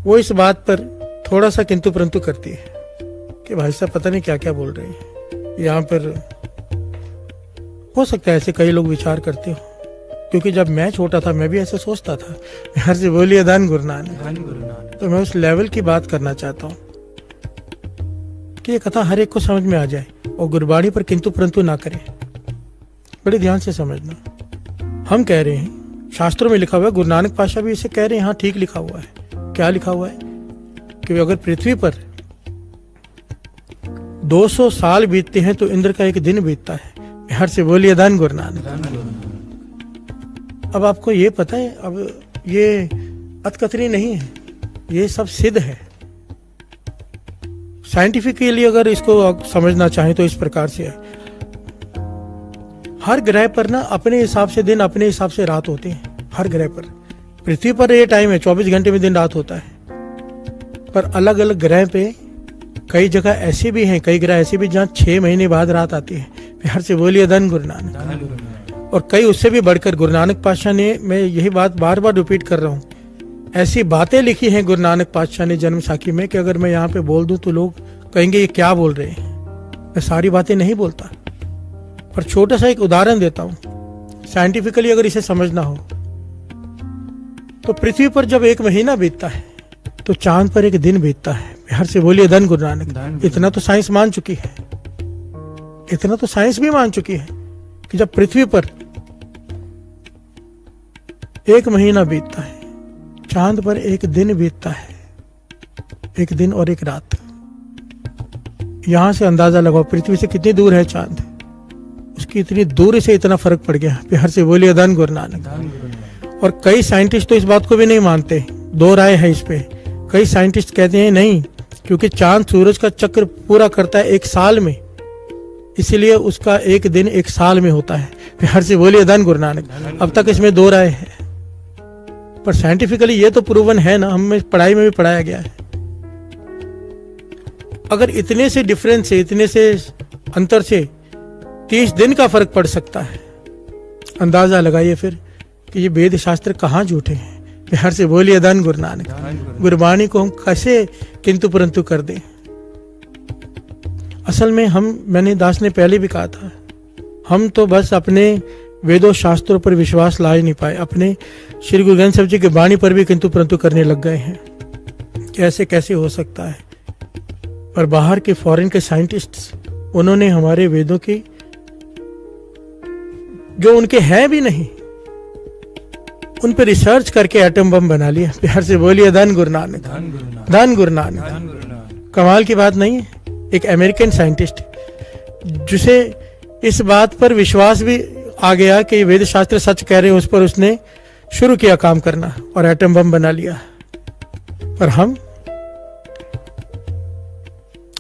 वो इस बात पर थोड़ा सा किंतु परंतु करती है कि भाई साहब पता नहीं क्या क्या बोल रहे हैं। यहाँ पर हो सकता है ऐसे कई लोग विचार करते हो, क्योंकि जब मैं छोटा था मैं भी ऐसे सोचता था। हर से बोलिए धन गुरु नानक, धन गुरु नानक। तो मैं उस लेवल की बात करना चाहता हूँ कि ये कथा हर एक को समझ में आ जाए और गुरबाणी पर किंतु परंतु ना करें। बड़े ध्यान से समझना। हम कह रहे हैं, शास्त्रों में लिखा हुआ है, गुरु नानक पातशाह भी इसे कह रहे हैं, हाँ ठीक लिखा हुआ है। क्या लिखा हुआ है कि अगर पृथ्वी पर 200 साल बीतते हैं तो इंद्र का एक दिन बीतता है। हर से बोलिए धन गुरु नानक। धन गुरु नानक। अब आपको ये पता है, अब ये अतकथनी नहीं है, ये सब सिद्ध है। साइंटिफिकली अगर इसको समझना चाहें तो इस प्रकार से है, हर ग्रह पर ना अपने हिसाब से दिन, अपने हिसाब से रात होते हैं। हर ग्रह पर, पृथ्वी पर ये टाइम है 24 घंटे में दिन रात होता है, पर अलग अलग ग्रह पे कई जगह ऐसे भी हैं, कई ग्रह ऐसे भी जहाँ 6 महीने बाद रात आती है। प्यार से बोलिए धन गुरु नानक। धन गुरु नानक। और कई उससे भी बढ़कर गुरु नानक पातशाह ने, मैं यही बात बार बार रिपीट कर रहा हूँ, ऐसी बातें लिखी हैं गुरु नानक पातशाह ने जन्म साखी में कि अगर मैं यहाँ पे बोल दूं तो लोग कहेंगे ये क्या बोल रहे हैं। मैं सारी बातें नहीं बोलता, पर छोटा सा एक उदाहरण देता हूँ। साइंटिफिकली अगर इसे समझना हो तो पृथ्वी पर जब 1 महीना बीतता है तो चांद पर 1 दिन बीतता है। हर से बोलिए धन गुरु नानक। इतना तो साइंस मान चुकी है, इतना तो साइंस भी मान चुकी है कि जब पृथ्वी पर 1 महीना बीतता है, चांद पर 1 दिन बीतता है, 1 दिन और 1 रात। यहां से अंदाजा लगाओ पृथ्वी से कितनी दूर है चांद, उसकी इतनी दूर से इतना फर्क पड़ गया। प्यार से बोलिए धन गुरु नानक। धन गुरु नानक। और कई साइंटिस्ट तो इस बात को भी नहीं मानते, 2 राय है इस पे। कई साइंटिस्ट कहते हैं नहीं, क्योंकि चांद सूरज का चक्र पूरा करता है 1 साल में, इसीलिए उसका 1 दिन 1 साल में होता है। प्यार से बोलिए धन गुरु नानक। अब तक इसमें 2 राय है, पर साइंटिफिकली ये तो प्रूवन है ना, हमें पढ़ाई में भी पढ़ाया गया है। अगर इतने से डिफरेंस से, इतने से अंतर से 30 दिन का फर्क पड़ सकता है, अंदाजा लगाइए फिर कि ये वेद शास्त्र कहाँ झूठे हैं। प्यार से बोलिए धन गुरु नानक। गुरबाणी को हम कैसे किंतु परंतु कर दें। असल में मैंने दास ने पहले भी कहा था, हम तो बस अपने वेदों शास्त्रों पर विश्वास ला ही नहीं पाए, अपने श्री गुरु ग्रंथ साहिब जी की वाणी पर भी किंतु परंतु करने लग गए हैं। कैसे कैसे हो सकता है। पर बाहर के फॉरेन के साइंटिस्ट्स, उन्होंने हमारे वेदों की, जो उनके हैं भी नहीं, उन पर रिसर्च करके एटम बम बना लिया। प्यार से बोलिए धन गुरु नानक। धन गुरु नानक। धन गुरु नानक। धन गुरु नानक। कमाल की बात नहीं है। एक अमेरिकन साइंटिस्ट जिसे इस बात पर विश्वास भी आ गया कि वेद शास्त्र सच कह रहे हैं, उस पर उसने शुरू किया काम करना और एटम बम बना लिया। पर हम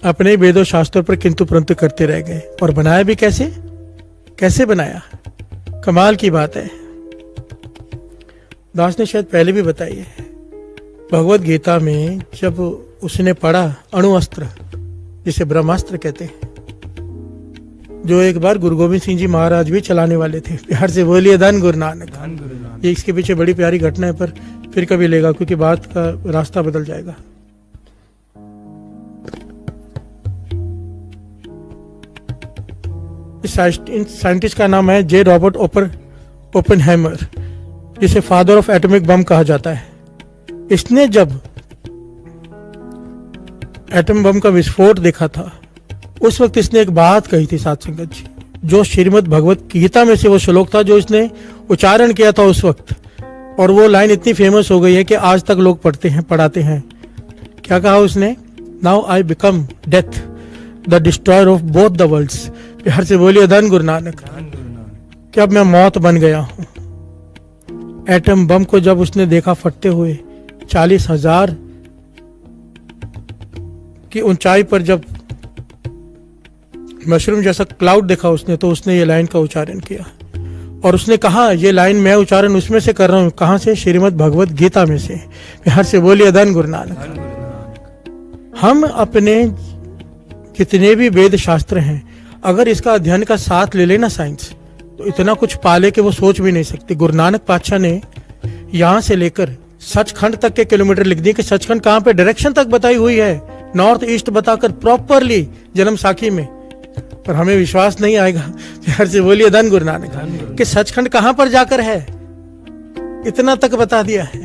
अपने वेदों शास्त्रों पर किंतु परंतु करते रह गए। और बनाया भी कैसे, कैसे बनाया, कमाल की बात है। दास ने शायद पहले भी बताई है, भगवत गीता में जब उसने पढ़ा अणु अस्त्र, जिसे ब्रह्मास्त्र कहते हैं, जो एक बार गुरु गोविंद सिंह जी महाराज भी चलाने वाले थे। प्यार से बोलिए धन गुरु नानक। धन गुरु नानक। ये इसके पीछे बड़ी प्यारी घटना है, पर फिर कभी लेगा, क्योंकि बात का रास्ता बदल जाएगा। इस साइंटिस्ट का नाम है जे रॉबर्ट ओपेनहाइमर, जिसे फादर ऑफ एटॉमिक बम कहा जाता है। इसने जब एटम बम का विस्फोट देखा था, उस वक्त इसने एक बात कही थी साथ संगत जी, जो श्रीमद् भगवत गीता में से वो श्लोक था जो इसने उच्चारण किया था उस वक्त, और वो लाइन इतनी फेमस हो गई है कि आज तक लोग पढ़ते हैं, पढ़ाते हैं। क्या कहा उसने? Now I become death, the destroyer of both the worlds. प्यार से बोलिए धन गुरु नानक। कि अब मैं मौत बन गया हूं। एटम बम को जब उसने देखा फटते हुए, 40,000 की ऊंचाई पर जब मशरूम जैसा क्लाउड देखा उसने, तो उसने ये लाइन का उच्चारण किया और उसने कहा ये लाइन मैं उच्चारण उसमें से कर रहा हूँ, कहाँ से? श्रीमद् भगवत गीता में से। हर से बोलिए धन गुरु नानक। हम अपने जितने भी वेद शास्त्र हैं, अगर इसका अध्ययन का साथ ले लेना साइंस, तो इतना कुछ पाले कि वो सोच भी नहीं सकते। गुरु नानक पातशाह ने यहाँ से लेकर सचखंड तक के किलोमीटर लिख दिए कि सचखंड कहाँ पे, डायरेक्शन तक बताई हुई है, नॉर्थ ईस्ट बताकर प्रॉपरली जन्म साखी में। पर हमें विश्वास नहीं आएगा, हर से बोलिए धन गुरु नानक, कि सचखंड कहां पर जाकर है, इतना तक बता दिया है।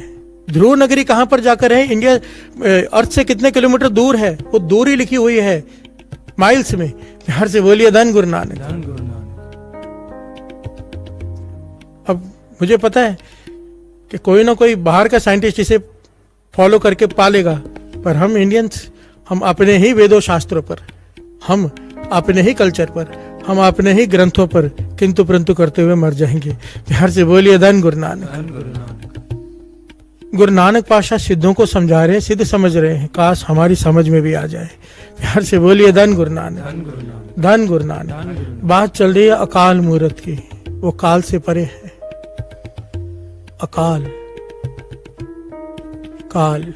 ध्रुव नगरी कहां पर जाकर है, इंडिया अर्थ से कितने किलोमीटर दूर है, वो दूरी लिखी हुई है माइल्स में। हर से बोलिए धन गुरु नानक। अब मुझे पता है कि कोई ना कोई बाहर का साइंटिस्ट इसे फॉलो करके पालेगा, पर हम इंडियंस, हम अपने ही वेदों शास्त्रों पर, हम अपने ही कल्चर पर, हम अपने ही ग्रंथों पर किंतु परंतु करते हुए मर जाएंगे। प्यार से बोलिए धन गुरु नानक। गुरु नानक पातशाह सिद्धों को समझा रहे हैं, सिद्ध समझ रहे हैं, काश हमारी समझ में भी आ जाए। प्यार से बोलिए धन गुरु नानक, धन गुरु नानक। बात चल रही है अकाल मूर्त की, वो काल से परे है। अकाल, काल,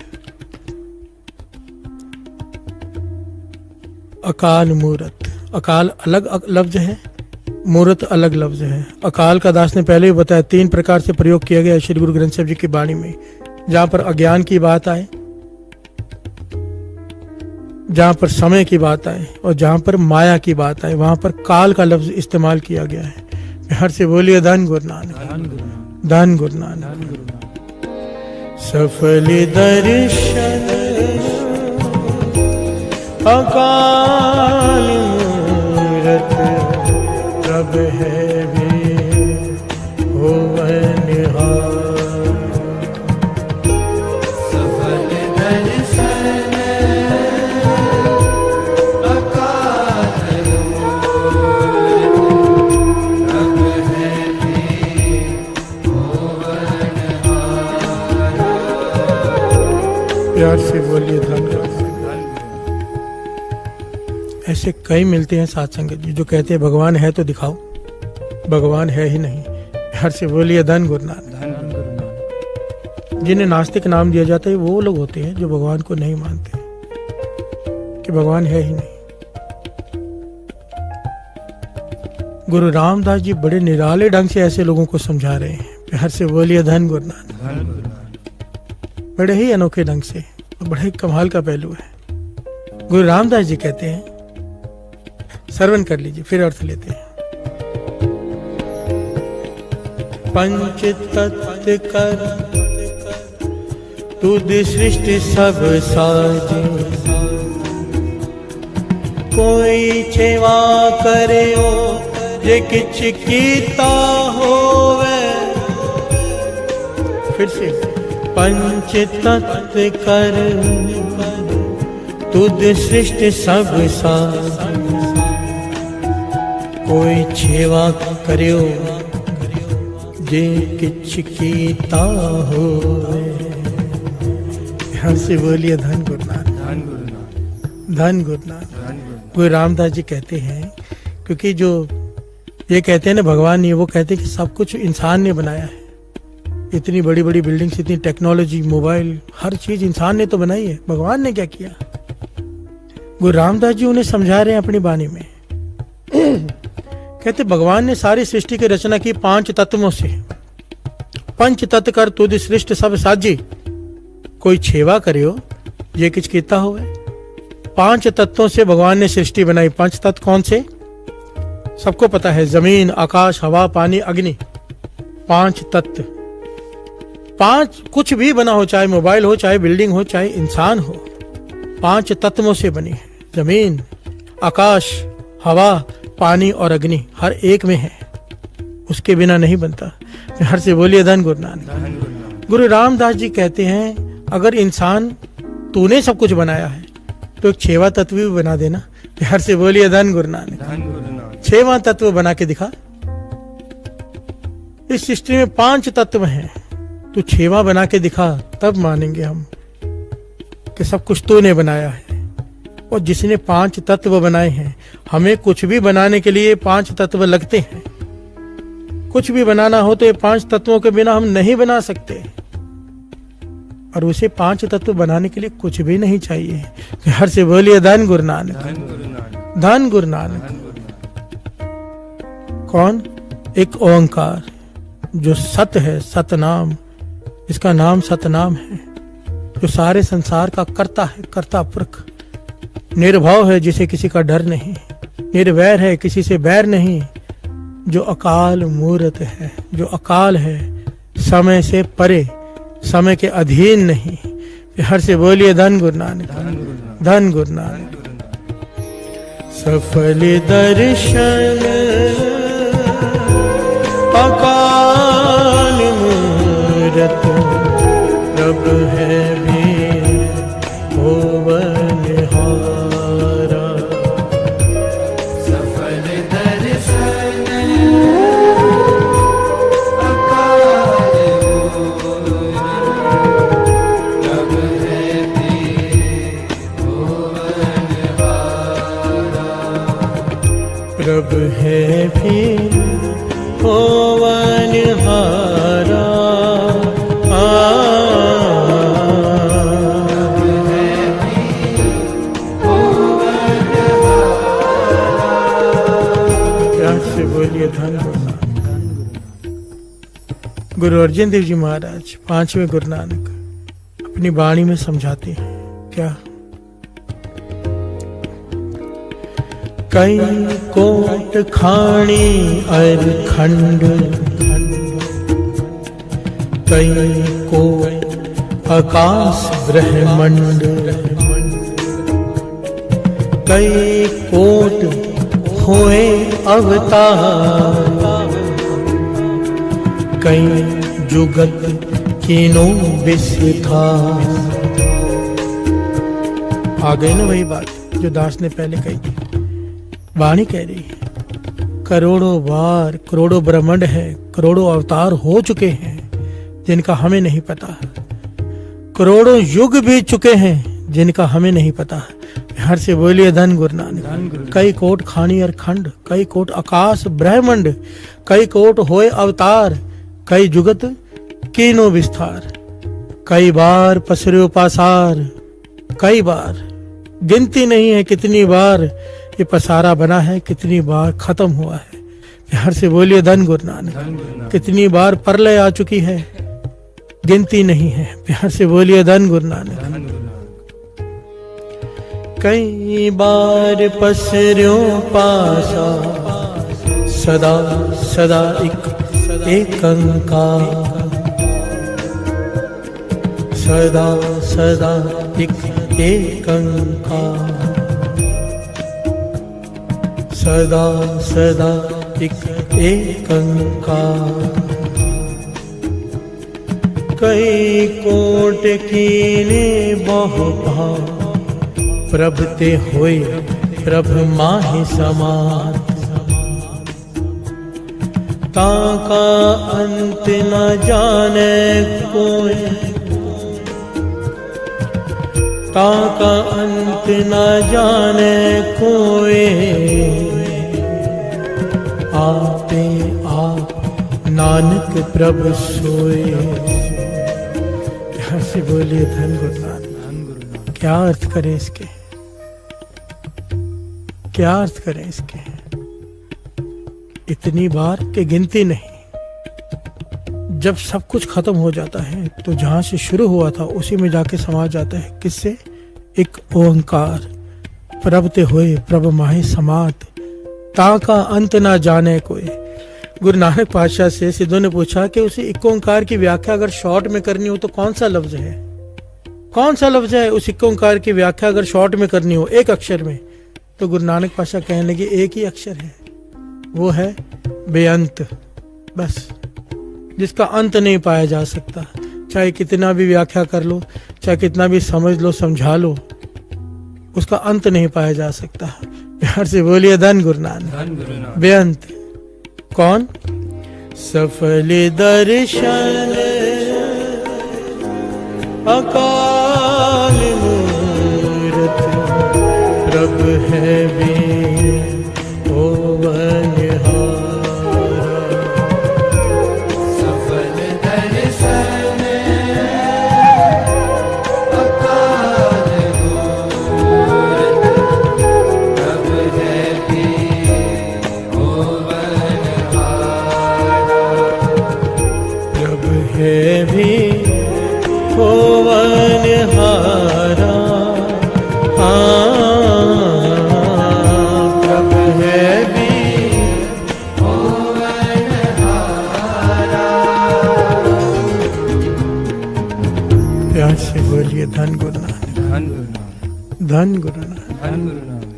अकाल मूर्त। अकाल अलग लफ्ज है, मूर्त अलग लफ्ज है। अकाल का दास ने पहले ही बताया 3 प्रकार से प्रयोग किया गया श्री गुरु ग्रंथ साहिब जी की वाणी में। जहां पर अज्ञान की बात आए, जहां पर समय की बात आए और जहां पर माया की बात आए, वहां पर काल का लफ्ज इस्तेमाल किया गया है। हर से बोलिए धन गुरु नानक, धन गुरु नानक। सफल दर्शन अकाल मूरत, प्रभ है भी होवनहार। सफल दर्शन अकाल मूरत, प्रभ है भी होवनहार। प्यार से बोलिए धन। ऐसे कई मिलते हैं साथ संगत जी जो कहते हैं भगवान है तो दिखाओ, भगवान है ही नहीं। हर से बोलिए धन गुरु नानक। जिन्हें नास्तिक नाम दिया जाता है वो लोग होते हैं जो भगवान को नहीं मानते कि भगवान है ही नहीं। गुरु रामदास जी बड़े निराले ढंग से ऐसे लोगों को समझा रहे हैं। हर से बोलिए धन गुरु नानक। बड़े ही अनोखे ढंग से, बड़े कमाल का पहलू है। गुरु रामदास जी कहते हैं, श्रवण कर लीजिए फिर अर्थ लेते हैं। पंच तत्व कर तुद सृष्टि सब साजे, कोई छेवा करे ओ जे किछ कीता होवे। फिर से पंच तत्व कर तुद सृष्टि सब साजे, कोई छेवा करियो जे किछ कीता होवे। ध्यान से बोलिए धन गुरु नानक, धन गुरु नानक। गुरु रामदास जी कहते हैं, क्योंकि जो ये कहते हैं ना भगवान नहीं, वो कहते हैं कि सब कुछ इंसान ने बनाया है। इतनी बड़ी बड़ी बिल्डिंग्स, इतनी टेक्नोलॉजी, मोबाइल, हर चीज इंसान ने तो बनाई है, भगवान ने क्या किया। गुरु रामदास जी उन्हें समझा रहे हैं अपनी वाणी में। कहते भगवान ने सारी सृष्टि की रचना की 5 तत्वों से। पंच तत्व कर तुद सृष्टि सब साजी, कोई छेवा करियो ये किछ कीता होवे। 5 तत्वों से भगवान ने सृष्टि बनाई। 5 तत्व कौन से? सबको पता है, जमीन, आकाश, हवा, पानी, अग्नि। 5 तत्व। 5 कुछ भी बना हो, चाहे मोबाइल हो, चाहे बिल्डिंग हो, चाहे इंसान हो, 5 तत्वों से बनी है। जमीन, आकाश, हवा, पानी और अग्नि हर एक में है, उसके बिना नहीं बनता। हर से बोलिए धन गुरु नानक। गुरु रामदास जी कहते हैं, अगर इंसान तूने सब कुछ बनाया है तो एक 6वां तत्व भी बना देना। हर से बोलिए धन गुरु नानक। 6वां तत्व बना के दिखा। इस सृष्टि में 5 तत्व हैं, तू 6वां बना के दिखा, तब मानेंगे हम कि सब कुछ तूने बनाया है। और जिसने 5 तत्व बनाए हैं। हमें कुछ भी बनाने के लिए 5 तत्व लगते हैं। कुछ भी बनाना हो तो ये 5 तत्वों के बिना हम नहीं बना सकते। और उसे 5 तत्व बनाने के लिए कुछ भी नहीं चाहिए। हर से बोलिए धन गुरु नानक, धन गुरु नानक। कौन? एक ओंकार जो सत है, सतनाम, इसका नाम सतनाम है, जो सारे संसार का कर्ता है, कर्ता पुरख। निर्भव है, जिसे किसी का डर नहीं, निर्वैर है, किसी से बैर नहीं, जो अकाल मूर्त है, जो अकाल है, समय से परे, समय के अधीन नहीं। हर से बोलिए धन गुरु नानक, धन गुरु नानक। सफल दर्शन अकाल मूरत, प्रभ है भी होवनहारा। सफल दर्शन अकाल मूरत, प्रभ है भी होवनहारा। प्रभ है भी होवनहारा। बोलिए धन गुरु नानक। गुरु अर्जन देव जी महाराज 5वें गुरु नानक अपनी वाणी में समझाते हैं क्या? कई कोट खाणी अर खंड, कई कोट आकाश ब्रह्मंड, कई कोट हुए अवतार, कई जुगत कीनो विस्तार। आ गई ना वही बात जो दास ने पहले कही थी। वाणी कह रही है करोड़ों बार, करोड़ों ब्रह्मांड है, करोड़ों अवतार हो चुके हैं जिनका हमें नहीं पता। करोड़ों युग भी चुके हैं जिनका हमें नहीं पता। हर से बोलिए धन गुरु नानक। कई कोट खानी और खंड, कई कोट आकाश ब्रह्मंड, कई कोट होए अवतार, कई जुगत कीनो विस्तार। कई बार पसरे पासार, कई बार गिनती नहीं है कितनी बार ये पसारा बना है, कितनी बार खत्म हुआ है। हर से बोलिए धन गुरु नानक। कितनी बार प्रलय आ चुकी है, गिनती नहीं है। प्यार से बोलिए धन गुरु नानक। कई बार पसर्यो पासा, सदा सदा एक अंकार, सदा सदा एक अंकार, सदा सदा एक अंकार। कई कोट कीने बहु भाव, प्रभ ते होए प्रभ माहि समात। ताका अंत न जाने कोई, ताका अंत न जाने कोई। आपे आप नानक प्रभ सोए। से बोलिए धन गुरु नानक। क्या अर्थ करें इसके, क्या अर्थ करें इसके? इतनी बार के गिनती नहीं। जब सब कुछ खत्म हो जाता है तो जहां से शुरू हुआ था उसी में जाके समा जाता है। किससे? एक ओंकार। प्रभ ते होए प्रभ माहे समात, ताका अंत ना जाने कोई। गुरु नानक पातशाह से सिद्धों ने पूछा कि उसे एक ओंकार की व्याख्या अगर शॉर्ट में करनी हो तो कौन सा लफ्ज है? कौन सा लफ्ज है उस एक ओंकार की व्याख्या अगर शॉर्ट में करनी हो, एक अक्षर में? तो गुरु नानक पातशाह कहने लगे एक ही अक्षर है, वो है बेअंत। बस, जिसका अंत नहीं पाया जा सकता। चाहे कितना भी व्याख्या कर लो, चाहे कितना भी समझ लो, समझा लो, उसका अंत नहीं पाया जा सकता। प्यार से बोलिए धन गुरु नानक। बेअंत। कौन? सफल दर्शन अकाल मूरत, बोलिए धन गुरु नानक, धन गुरु नानक, धन गुरु नानक। धन गुरु नानक।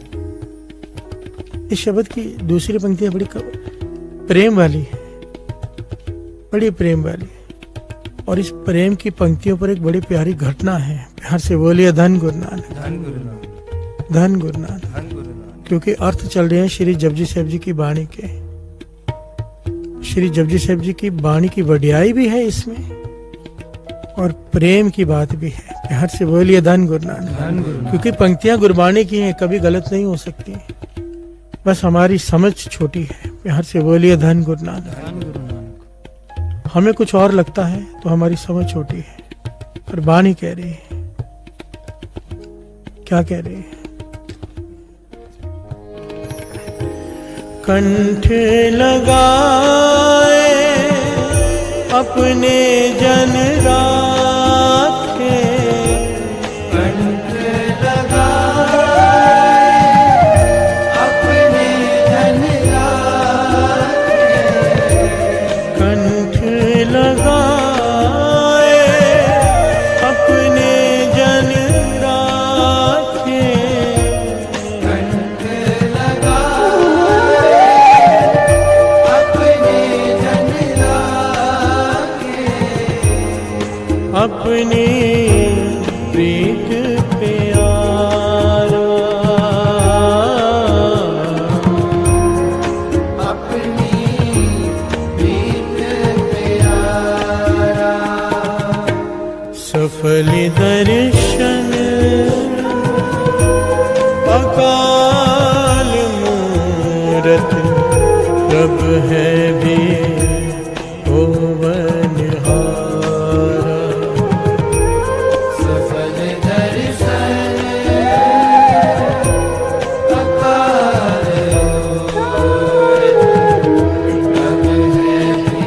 इस शब्द की दूसरी पंक्तियां बड़ी प्रेम वाली है, बड़ी प्रेम वाली। और इस प्रेम की पंक्तियों पर एक बड़ी प्यारी घटना है। प्यार से बोलिए धन गुरु नानक, धन गुरु नानक, धन गुरु नानक। धन गुरु नानक। क्योंकि अर्थ चल रहे हैं श्री जपजी साहिब जी की वाणी के। श्री जपजी साहिब जी की वाणी की वडियाई भी है इसमें और प्रेम की बात भी है। प्यार से बोलिए धन गुरु नानक, धन गुरु नानक। क्योंकि पंक्तियां गुरबाणी की हैं, कभी गलत नहीं हो सकती, बस हमारी समझ छोटी है। प्यार से बोलिए धन गुरु नानक। धन गुरु नानक। हमें कुछ और लगता है तो हमारी समझ छोटी है, पर वाणी कह रही है। क्या कह रही है? कंठ लगाए अपने जन राखे, कंठ लगाए अपने जन राखे, कंठ लगाए अपने जन राखे, कंठ लगाए अपने जन राखे, अपनी प्रीत प्यारा, अपनी प्रीत प्यारा, सफल दर्शन अकाल मूरत, प्रभ है भी होवनहारा, सफल दर्शन अकाल मूरत, प्रभ है भी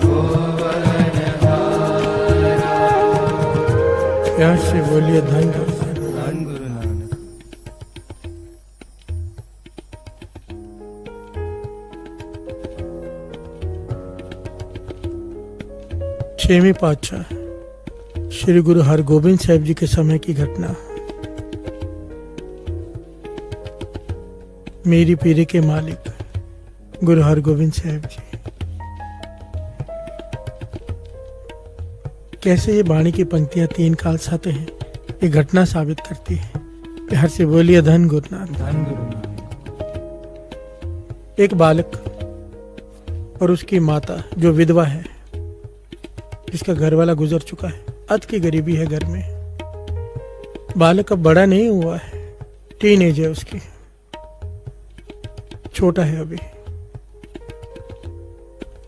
होवनहारा। प्यार से बोलिए धन गुरु नानक। धन गुरु नानक। छेवीं पातशाह श्री गुरु हरगोबिंद साहिब जी के समय की घटना। मेरी पीरी के मालिक गुरु हरगोबिंद साहिब जी कैसे ये वाणी की पंक्तियां तीन काल सत हैं, ये घटना साबित करती है। प्यार से बोलिए धन गुरु नानक। धन गुरु नानक। एक बालक और उसकी माता जो विधवा है, जिसका घर वाला गुजर चुका है, अति की गरीबी है घर में। बालक अब बड़ा नहीं हुआ है, टीनेज है उसकी, छोटा है अभी।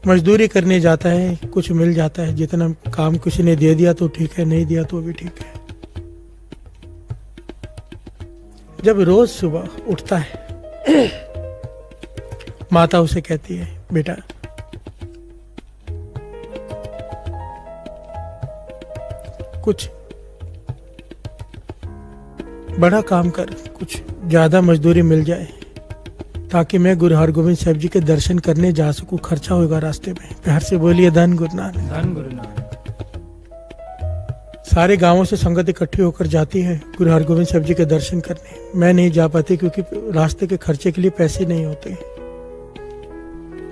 मजदूरी करने जाता है, कुछ मिल जाता है, जितना काम किसी ने दे दिया तो ठीक है, नहीं दिया तो भी ठीक है। जब रोज सुबह उठता है माता उसे कहती है, बेटा कुछ बड़ा काम कर, कुछ ज्यादा मजदूरी मिल जाए ताकि मैं गुरु हरगोबिंद साहिब जी के दर्शन करने जा सकूं, खर्चा होगा रास्ते में। प्यार से बोलिए धन गुरु नानक। धन गुरु नानक। सारे गांवों से संगत इकट्ठी होकर जाती है गुरु हरगोबिंद साहिब जी के दर्शन करने। मैं नहीं जा पाती क्योंकि रास्ते के खर्चे के लिए पैसे नहीं होते।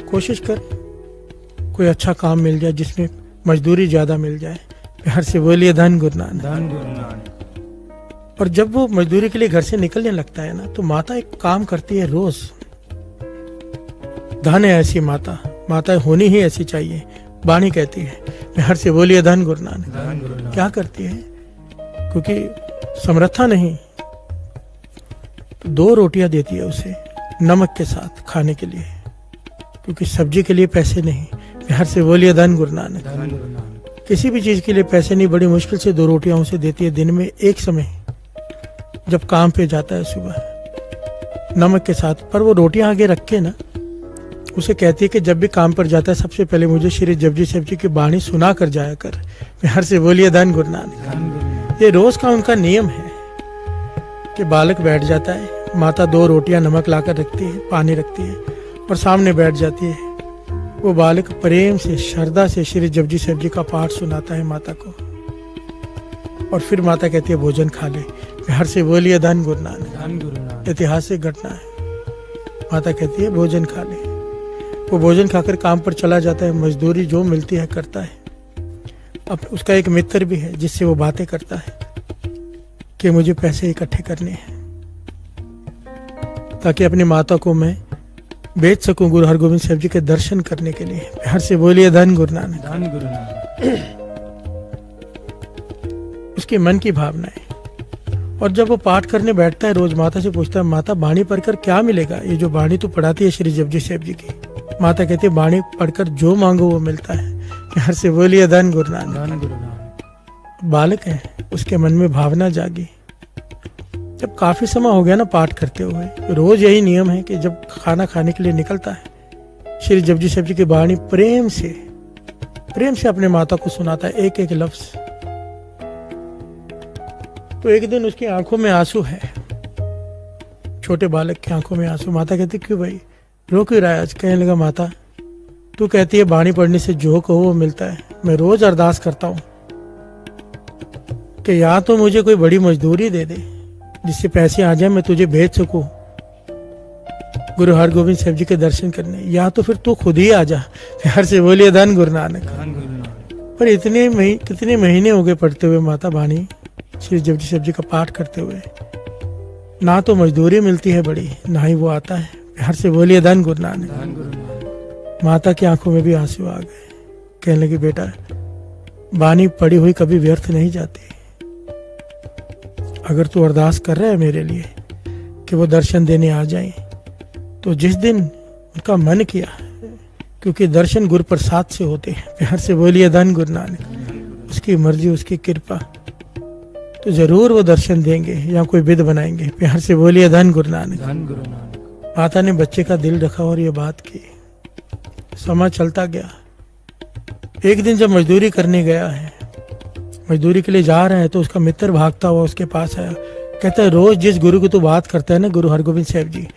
कोशिश कर कोई अच्छा काम मिल जाए जिसमें मजदूरी ज्यादा मिल जाए। प्यार से बोलिए धन गुरु नानक। धन गुरु नानक। और जब वो मजदूरी के लिए घर से निकलने लगता है ना, तो माता एक काम करती है रोज। धन है ऐसी माता, माता होनी ही ऐसी चाहिए, वाणी कहती है। प्यार से बोलिए धन गुरु नानक। धन गुरु नानक। क्या करती है? क्योंकि समर्था नहीं तो 2 रोटियां देती है उसे नमक के साथ खाने के लिए, क्योंकि सब्जी के लिए पैसे नहीं। प्यार से बोलिए धन गुरु नानक। धन गुरु नानक। किसी भी चीज के लिए पैसे नहीं, बड़ी मुश्किल से 2 रोटियां उसे देती है दिन में एक समय, जब काम पे जाता है सुबह नमक के साथ। पर वो रोटियां आगे रख के ना उसे कहती है कि जब भी काम पर जाता है सबसे पहले मुझे श्री जपजी साहिब जी की वाणी सुना कर जाया कर। प्यार से बोलिए धन गुरु नानक। धन गुरु नानक। ये रोज का उनका नियम है कि बालक बैठ जाता है, माता 2 रोटियां नमक लाकर रखती है, पानी रखती है और सामने बैठ जाती है। वो बालक प्रेम से श्रद्धा से श्री जपजी साहिब जी का पाठ सुनाता है माता को। और फिर माता कहती है भोजन खा ले। प्यार से बोलिए धन गुरु नानक। धन गुरु नानक। ऐतिहासिक घटना है। माता कहती है भोजन खा ले। वो भोजन खाकर काम पर चला जाता है, मजदूरी जो मिलती है करता है। अब उसका एक मित्र भी है जिससे वो बातें करता है कि मुझे पैसे इकट्ठे करने हैं ताकि अपनी माता को मैं बेच सकूं गुरु हरगोविंद साहब जी के दर्शन करने के लिए। प्यार से बोलिए धन गुरु नानक। धन गुरु नानक। उसके मन की भावना है। और जब वो पाठ करने बैठता है, रोज माता से पूछता है माता बाणी पढ़कर क्या मिलेगा? ये जो बाणी तू पढ़ाती है श्री जपजी साहब जी की। माता कहती है बाणी पढ़कर जो मांगो वो मिलता है। प्यार से बोलिए धन गुरु नानक। धन गुरु नानक। बालक है, उसके मन में भावना जागी। जब काफी समय हो गया ना पाठ करते हुए, रोज यही नियम है कि जब खाना खाने के लिए निकलता है, श्री जपजी साहब जी की बाणी प्रेम से अपने माता को सुनाता है, एक एक लफ्ज। तो एक दिन उसकी आंखों में आंसू है, छोटे बालक की आंखों में आंसू। माता कहती क्यों भाई, रो क्यों रहा है आज? कहने लगा माता तू कहती है बाणी पढ़ने से जो कहो वो मिलता है। मैं रोज अरदास करता हूं कि या तो मुझे कोई बड़ी मजदूरी दे दे जिससे पैसे आ जाए, मैं तुझे भेज सकूं गुरु हरगोविंद साहब जी के दर्शन करने, या तो फिर तू खुद ही आ जा। प्यार से बोलिए धन गुरु नानक। धन गुरु नानक। पर कितने महीने हो गए पढ़ते हुए माता बाणी श्री जपजी साहब जी का पाठ करते हुए, ना तो मजदूरी मिलती है बड़ी, ना ही वो आता है। प्यार से बोलिए धन गुरु नानक। धन गुरु नानक। माता की आंखों में भी आंसू आ गए। कहने लगी बेटा बाणी पढ़ी हुई कभी व्यर्थ नहीं जाती। अगर तू अरदास कर रहा है मेरे लिए कि वो दर्शन देने आ जाएं, तो जिस दिन उनका मन किया, क्योंकि दर्शन गुरु प्रसाद से होते हैं। प्यार से बोलिए धन गुरु नानक। उसकी मर्जी, उसकी कृपा, तो जरूर वो दर्शन देंगे या कोई विध बनाएंगे। प्यार से बोलिए धन गुरु नानक। धन गुरु नानक। माता ने बच्चे का दिल रखा और ये बात की। समय चलता गया। एक दिन जब मजदूरी करने गया है, मजदूरी के लिए जा रहा है, तो उसका मित्र भागता हुआ उसके पास आया। कहता है रोज जिस गुरु की तू बात करता है ना, गुरु हरगोविंद साहब जी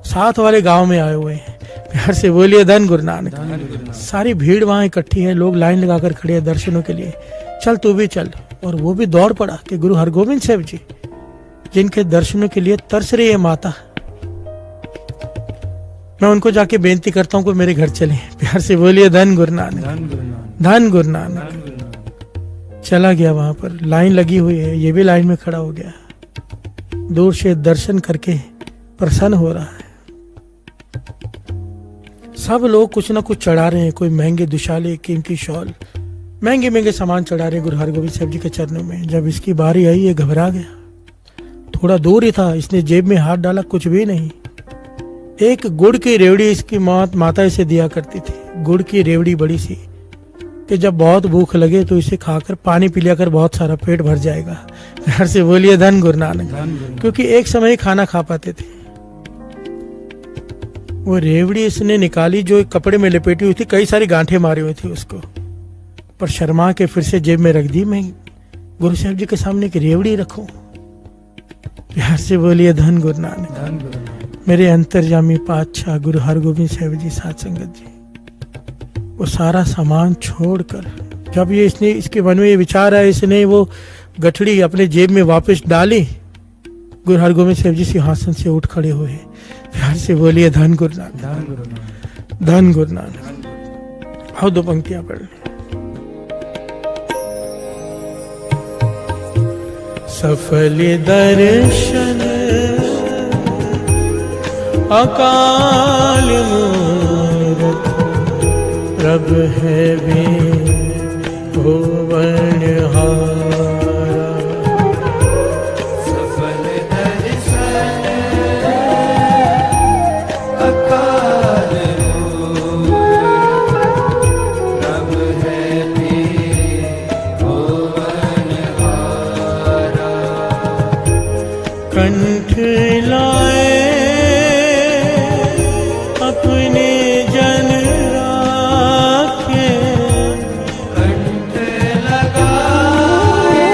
साथ वाले गांव में आए हुए हैं। प्यार से बोलिए धन गुरु नानक। सारी भीड़ वहां इकट्ठी है, लोग लाइन लगाकर खड़े हैं दर्शनों के लिए। चल तू भी चल। और वो भी दौड़ पड़ा कि गुरु हरगोविंद साहब जी जिनके दर्शनों के लिए तरस रही है माता, मैं उनको जाके बेनती करता हूँ कि मेरे घर चले। प्यार से बोलिए धन गुरु नानक। धन गुरु नानक। चला गया, वहां पर लाइन लगी हुई है, ये भी लाइन में खड़ा हो गया। दूर से दर्शन करके प्रसन्न हो रहा है। सब लोग कुछ ना कुछ चढ़ा रहे हैं, कोई महंगे दुशाले, कीमती शॉल, महंगे महंगे सामान चढ़ा रहे हैं गुरु हरगोविंद साहब जी के चरणों में। जब इसकी बारी आई, ये घबरा गया। थोड़ा दूर ही था, इसने जेब में हाथ डाला, कुछ भी नहीं। एक गुड़ की रेवड़ी इसकी माता इसे दिया करती थी। गुड़ की रेवड़ी बड़ी सी, कि जब बहुत भूख लगे तो इसे खाकर पानी पी लिया कर बहुत सारा पेट भर जाएगा। घर से बोलिए धन गुरु नानक। क्योंकि एक समय ही खाना खा पाते थे। वो रेवड़ी इसने निकाली जो एक कपड़े में लपेटी हुई थी, कई सारी गांठें मारी हुई थी उसको, पर शर्मा के फिर से जेब में रख दी। मैं गुरु साहब जी के सामने एक रेवड़ी रखूं। प्यार से बोलिए धन गुरु नानक। मेरे अंतर्यामी पातशाह गुरु हरगोविंद साहब जी, साथ संगत जी, वो सारा सामान छोड़कर, जब ये इसने इसके मन में ये विचार आया, इसने वो गठड़ी अपने जेब में वापस डाली। गुरु हरगोविंद साहब जी सिंहासन से उठ खड़े हुए। प्यार से बोलिए धन गुरु नानक। धन गुरु नानक। आओ दो पंक्तियां पढ़ लें। सफल दर्शन अकाल मूरत, प्रभ है वे भुवन हारा। सफल दर्शन अकाल मूरत, प्रभ है वे भुवन हारा। कंठ लाए अपने जन राखे, कंठ लगाए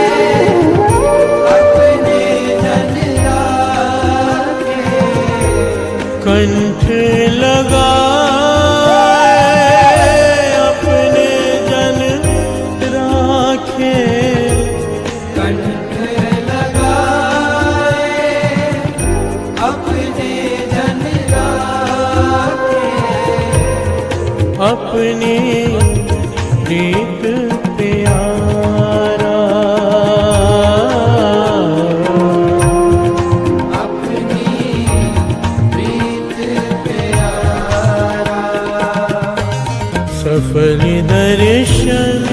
अपनी प्रीत प्यारा, अपनी प्रीत प्यारा, सफल दर्शन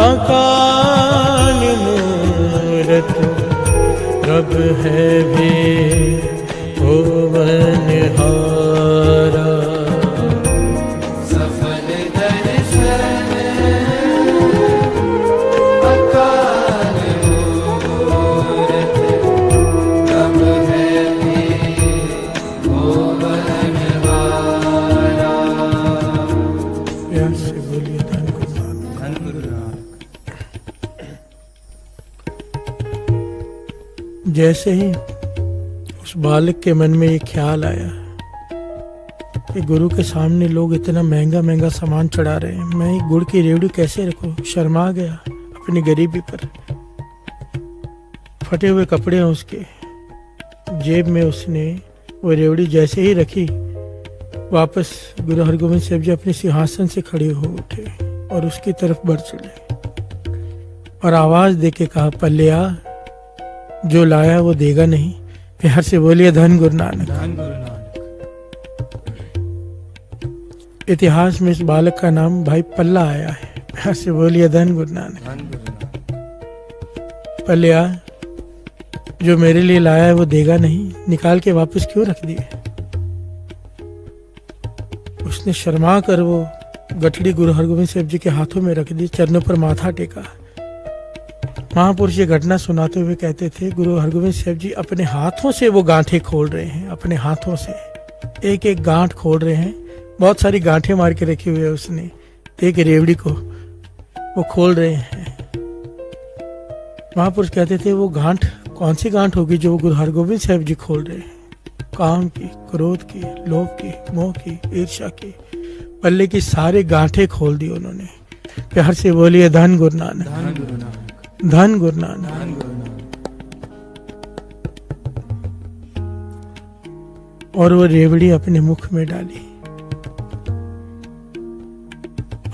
अकाल मूरत, प्रभ है भी भुवनहारा। सफल दर्शन अकाल मूरत, प्रभ है भी भुवनहारा। प्यार से बोलिए धन गुरु नानक। धन गुरु नानक। जैसे ही उस बालक के मन में ये ख्याल आया कि गुरु के सामने लोग इतना महंगा महंगा सामान चढ़ा रहे हैं, मैं गुड़ की रेवड़ी कैसे रखूं, शर्मा गया अपनी गरीबी पर। फटे हुए कपड़े हैं उसके, जेब में उसने वो रेवड़ी जैसे ही रखी, वापस गुरु हरगोविंद साहब जी अपने सिंहासन से खड़े हो उठे और उसकी तरफ बढ़ चले और आवाज दे के कहा, पल्लिया जो लाया वो देगा नहीं। प्यार से बोलिए धन गुरु नानक। धन गुरु नानक। इतिहास में इस बालक का नाम भाई पल्ला आया है। प्यार से बोलिए धन गुरु नानक। धन गुरु नानक। पल्लिया जो मेरे लिए लाया है वो देगा नहीं, निकाल के वापस क्यों रख दिए। उसने शर्मा कर वो गठड़ी गुरु हरगोविंद साहब जी के हाथों में रख दी, चरणों पर माथा टेका। महापुरुष ये घटना सुनाते हुए कहते थे, गुरु हरगोविंद साहब जी अपने हाथों से वो गांठें खोल रहे हैं, अपने हाथों से एक एक गांठ खोल रहे हैं। बहुत सारी गांठें मार के रखी हुई है उसने, एक रेवड़ी को वो खोल रहे हैं। महापुरुष कहते थे वो गांठ कौन सी गांठ होगी जो गुरु हरगोविंद साहब जी खोल रहे हैं। काम की, क्रोध की, लोभ की, मोह की, ईर्ष्या की, पल्ले की सारे गांठें खोल दी उन्होंने। प्यार से बोलिए धन गुरु नानक। धन गुरु नानक। धन गुरु नानक। धन गुरु नानक। और वो रेवड़ी अपने मुख में डाली।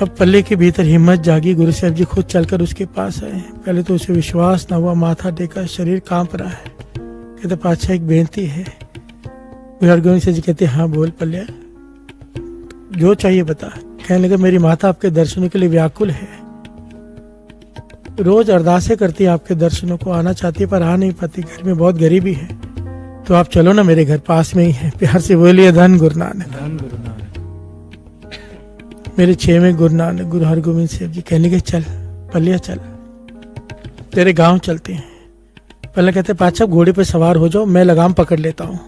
अब पल्ले के भीतर हिम्मत जागी, गुरु साहब जी खुद चलकर उसके पास आए। पहले तो उसे विश्वास न हुआ, माथा टेका, शरीर कांप रहा है। कहते पातशाह एक बेनती है। गुरु हरगोविंद साहब जी कहते हाँ बोल पल्ले, जो चाहिए बता। कहने लगे मेरी माता आपके दर्शनों के लिए व्याकुल है, रोज अरदासें करती है आपके दर्शनों को, आना चाहती है पर आ नहीं पाती, घर में बहुत गरीबी है, तो आप चलो ना, मेरे घर पास में ही है। प्यार से बोलिए धन गुरु नानक। धन गुरु नानक। मेरे 6वें गुरु नानक गुरु हरगोविंद साहब जी कहने के चल पल्लिया चल, तेरे गांव चलते हैं। पहले कहते पातशाह घोड़े पे सवार हो जाओ, मैं लगाम पकड़ लेता हूँ।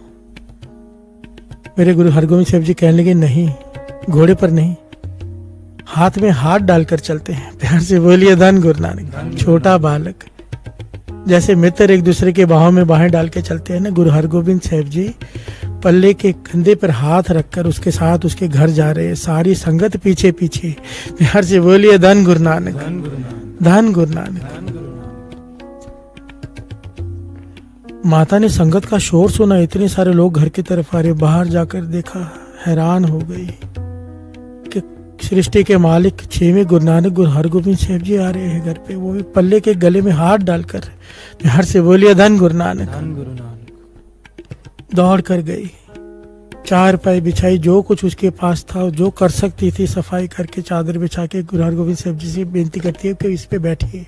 मेरे गुरु हरगोविंद साहब जी कहने लगे नहीं, घोड़े पर नहीं, हाथ में हाथ डालकर चलते हैं। प्यार से बोलिए धन गुरु नानक। छोटा बालक जैसे मित्र एक दूसरे के बाहों में बाहें डाल के चलते हैं ना, गुरु हरगोविंद साहब जी पल्ले के कंधे पर हाथ रखकर उसके साथ उसके घर जा रहे हैं, सारी संगत पीछे पीछे। प्यार से बोलिए धन गुरु नानक। धन गुरु नानक। धन गुरु नानक। धन गुरु नानक। माता ने संगत का शोर सुना, इतने सारे लोग घर की तरफ आ रहे, बाहर जाकर देखा, हैरान हो गई कि सृष्टि के मालिक 6वें गुरु नानक गुरु हरगोविंद साहब जी आ रहे हैं घर पे, वो भी पल्ले के गले में हाथ डालकर। प्यार से बोलिए धन गुरु नानक। धन गुरु नानक। दौड़ कर गई, चार पाई बिछाई, जो कुछ उसके पास था, जो कर सकती थी सफाई करके, चादर बिछा के गुरु हरगोविंद साहब जी से बेनती करती है कि इस पे बैठिए।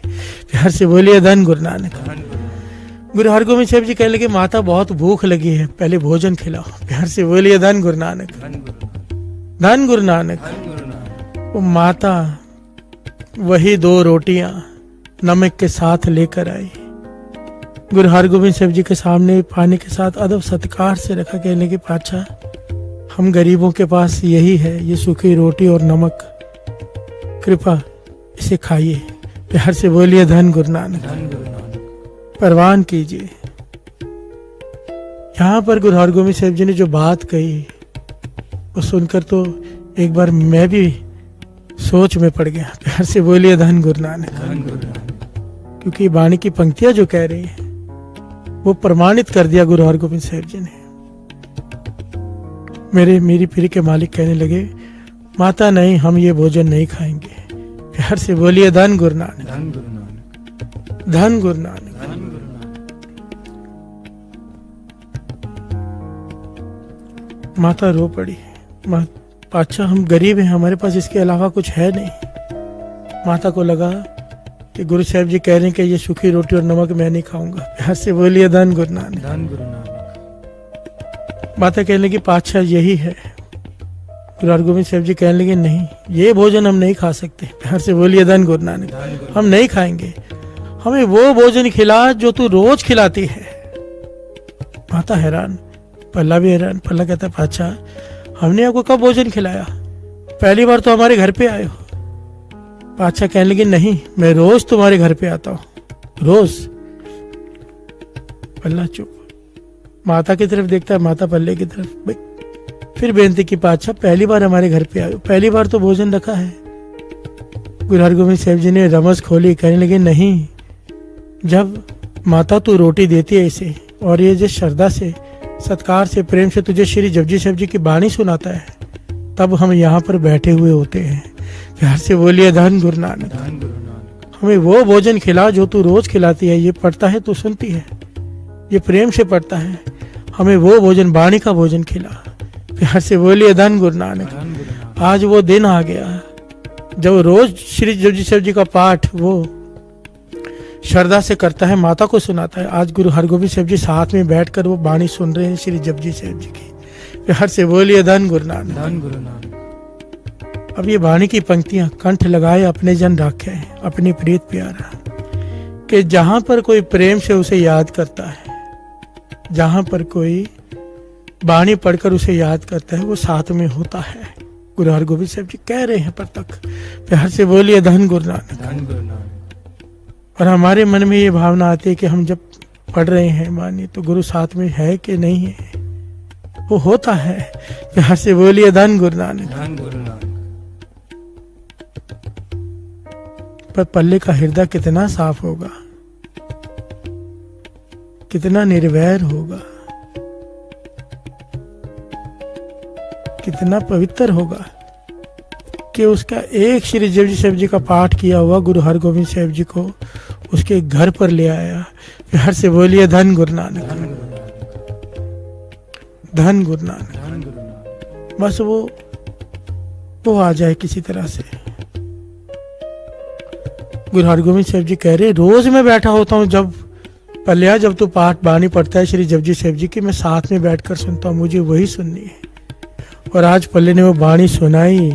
प्यार से बोलिए धन गुरु नानक। धन गुरु नानक। गुरु हरगोविंद साहब जी कहने लगे माता बहुत भूख लगी है, पहले भोजन खिलाओ। प्यार से बोलिए धन गुरु नानक। धन गुरु नानक। धन गुरु नानक। धन गुरु नानक। वो माता वही 2 रोटियां नमक के साथ लेकर आई, गुरु हरगोविंद साहब जी के सामने पानी के साथ अदब सत्कार से रखा। कहने के पातशाह हम गरीबों के पास यही है, ये सूखी रोटी और नमक, कृपा इसे खाइए। प्यार से बोलिए धन गुरु नानक। धन गुरु नानक। परवान कीजिए। यहाँ पर गुरु हरगोविंद साहब जी ने जो बात कही वो सुनकर तो एक बार मैं भी सोच में पड़ गया। प्यार से बोलिए धन गुरु नानक। धन गुरु नानक। क्योंकि वाणी की पंक्तियां जो कह रही है वो प्रमाणित कर दिया गुरु हरगोविंद साहब जी ने। मेरी पीढ़ी के मालिक कहने लगे, माता नहीं, हम ये भोजन नहीं खाएंगे। प्यार से बोलिए धन गुरु नानक, धन गुरु नानक, धन गुरु नानक। धन गुरु नानक। माता रो पड़ी। पातशाह हम गरीब हैं, हमारे पास इसके अलावा कुछ है नहीं। माता को लगा कि गुरु साहब जी कह रहे हैं कि ये सूखी रोटी और नमक मैं नहीं खाऊंगा। प्यार से बोलिए धन गुरु नानक, धन गुरु नानक। माता कहने लगी पातशाह यही है। गुरु हरगोविंद साहब जी कहने लगे नहीं, ये भोजन हम नहीं खा सकते। प्यार से बोलिए धन गुरु नानक, हम नहीं खाएंगे, हमें वो भोजन खिला जो तू रोज खिलाती है। माता हैरान, पल्ला भी हैरान। पल्ला कहता पातशाह हमने आपको कब भोजन खिलाया, पहली बार तो हमारे घर पे आए हो। पातशाह कहने लगे नहीं, मैं रोज तुम्हारे घर पे आता हूँ, रोज। पल्ला चुप, माता की तरफ देखता है, माता पल्ले की तरफ। फिर बेनती की पातशाह पहली बार हमारे घर पे आए हो, पहली बार तो भोजन रखा है। गुरु हरगोविंद साहब जी ने रमज खोली, कहने लगे नहीं, जब माता तू रोटी देती है इसे और ये जिस श्रद्धा से, सत्कार से, प्रेम से तुझे श्री जपजी साहब जी की बाणी सुनाता है, तब हम यहाँ पर बैठे हुए होते हैं। प्यार से बोलिए धन गुरु नानक, धन गुरु नानक। हमें वो भोजन खिला जो तू रोज खिलाती है। ये पढ़ता है तो सुनती है, ये प्रेम से पढ़ता है, हमें वो भोजन, बाणी का भोजन खिला। प्यार से बोलिए धन गुरु नानक। धन गुरु नानक। आज वो दिन आ गया जब रोज श्री जपजी साहब जी का पाठ वो श्रद्धा से करता है, माता को सुनाता है। आज गुरु हरगोविंद साहब जी साथ में बैठकर वो बाणी सुन रहे हैं श्री जपजी साहब जी की। प्यार से बोलिए धन गुरु नानक, धन गुरु नानक। अब ये बाणी की पंक्तियां, कंठ लगाए अपने जन राखे, अपनी प्रीत प्यारा, कि जहां पर कोई प्रेम से उसे याद करता है, जहां पर कोई बाणी पढ़कर उसे याद करता है, वो साथ में होता है। गुरु हरगोविंद साहब जी कह रहे हैं पर तक। प्यार से बोलिए धन गुरु नानक, धन गुरु नानक। और हमारे मन में ये भावना आती है कि हम जब पढ़ रहे हैं बाणी तो गुरु साथ में है कि नहीं है, वो होता है। प्यार से बोलिए धन गुरु नानक। धन गुरु नानक। पर पल्ले का हृदय कितना साफ होगा, कितना निर्वैर होगा, कितना पवित्र होगा कि उसका एक श्री जपजी साहब जी का पाठ किया हुआ गुरु हरगोविंद साहब जी को उसके घर पर ले आया। प्यार से बोलिए धन गुरु नानक, धन गुरु नानक। धन गुरु नानक। धन गुरु नानक। बस वो आ जाए किसी तरह से। गुरु हरगोविंद साहब जी कह रहे, रोज मैं बैठा होता हूँ, जब पल्लिया, जब तू पाठ बाणी पढ़ता है श्री जपजी साहब जी की, मैं साथ में बैठकर सुनता हूँ, मुझे वही सुननी है। और आज पल्ले ने वो बाणी सुनाई,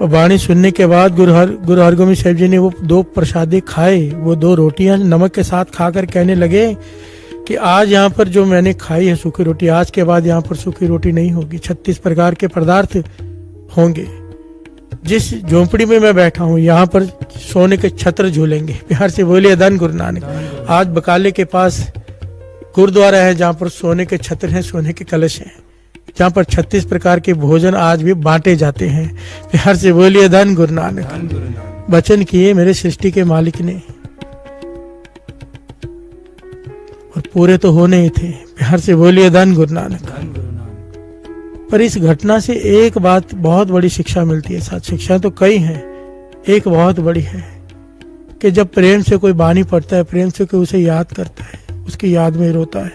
और बाणी सुनने के बाद गुरु हरगोविंद साहब जी ने वो 2 प्रसादे खाए, वो 2 रोटियां नमक के साथ खाकर कहने लगे कि आज यहाँ पर जो मैंने खाई है सूखी रोटी, आज के बाद यहाँ पर सूखी रोटी नहीं होगी, 36 प्रकार के पदार्थ होंगे। जिस झोंपड़ी में मैं बैठा हूँ यहाँ पर सोने के छत्र झूलेंगे। प्यार से बोलिए धन गुरु नानक। आज बकाले के पास गुरुद्वारा है जहाँ पर सोने के छत्र हैं, सोने के कलश हैं, जहाँ पर 36 प्रकार के भोजन आज भी बांटे जाते हैं। प्यार से बोलिए धन गुरु नानक। धन गुरु नानक। वचन किए मेरे सृष्टि के मालिक ने, और पूरे तो होने ही थे। प्यार से बोलिए धन गुरु नानक। धन गुरु नानक। पर इस घटना से एक बात, बहुत बड़ी शिक्षा मिलती है। साथ शिक्षा तो कई हैं, एक बहुत बड़ी है कि जब प्रेम से कोई बाणी पढ़ता है, प्रेम से कोई उसे याद करता है, उसकी याद में रोता है,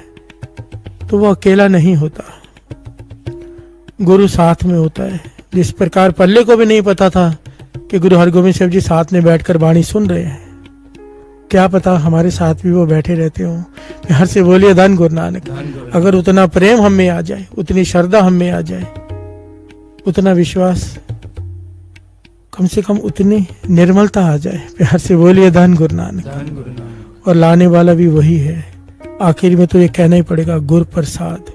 तो वो अकेला नहीं होता, गुरु साथ में होता है। जिस प्रकार पल्ले को भी नहीं पता था कि गुरु हरगोविंद साहब जी साथ में बैठकर बाणी सुन रहे हैं, क्या पता हमारे साथ भी वो बैठे रहते हों। प्यार से बोलिए धन गुरु नानक। अगर उतना प्रेम हम में आ जाए, उतनी श्रद्धा हम में आ जाए, उतना विश्वास, कम से कम उतनी निर्मलता आ जाए। प्यार से बोलिए धन गुरु नानक। धन गुरु नानक। और लाने वाला भी वही है। आखिर में तो ये कहना ही पड़ेगा, गुरु प्रसाद।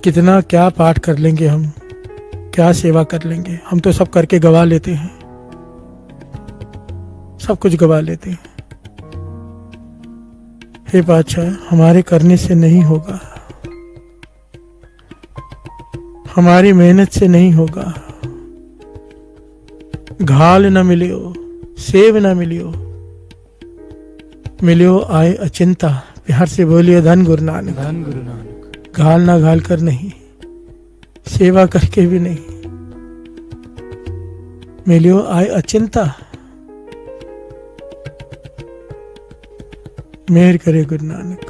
कितना क्या पाठ कर लेंगे हम, क्या सेवा कर लेंगे, हम तो सब करके गवा लेते हैं, सब कुछ गवा लेते हैं। हे बादशाह, हमारे करने से नहीं होगा, हमारी मेहनत से नहीं होगा। घाल न मिलियो, सेब न मिलियो, मिलियो आए अचिंता। प्यार से बोलिए धन गुरु नानक। धन गुरु नानक। घाल ना घाल कर नहीं, सेवा करके भी नहीं, मिलियो आय अचिंता। मेहर करे गुरु नानक,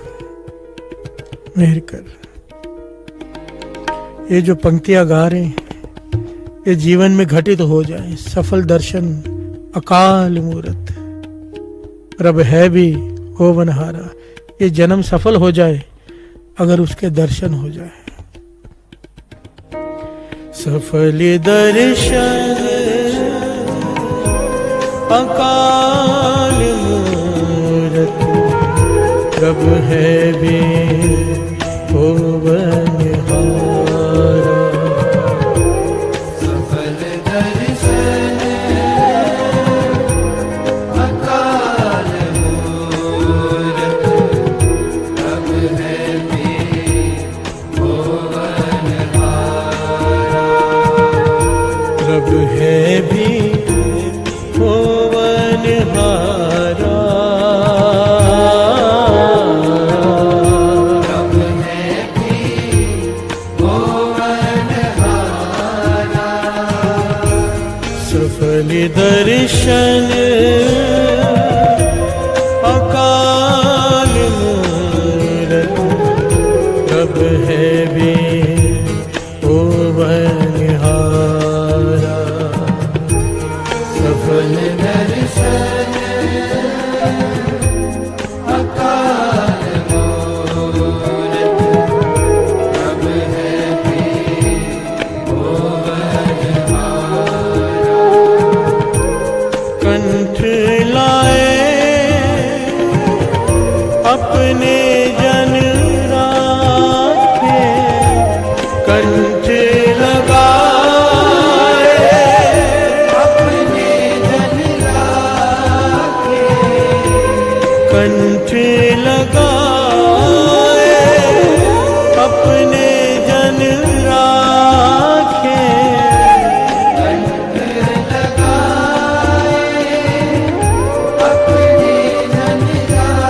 मेहर कर। ये जो पंक्तियां गा रहे हैं ये जीवन में घटित हो जाए। सफल दर्शन अकाल मूरत, रब है भी होवनहारा। ये जन्म सफल हो जाए अगर उसके दर्शन हो जाए। सफल दर्शन अकाल मूरत, रब है भी होवनहारा। सफल दर्शन अकाल मूरत, रब है भी होवनहारा। रब है भी होवनहारा। रब है भी होवनहारा। सफल दर्शन अकाल मूरत, रब है भी होवनहारा। सफल दर्शन अकाल मूरत, रब है भी होवनहारा। कंठ लाए अपने जन राखे, कंठ लगाए अपने जन राखे, कंठ लगाए अपने जन राखे। कंठ लगाए अपने जन राखे।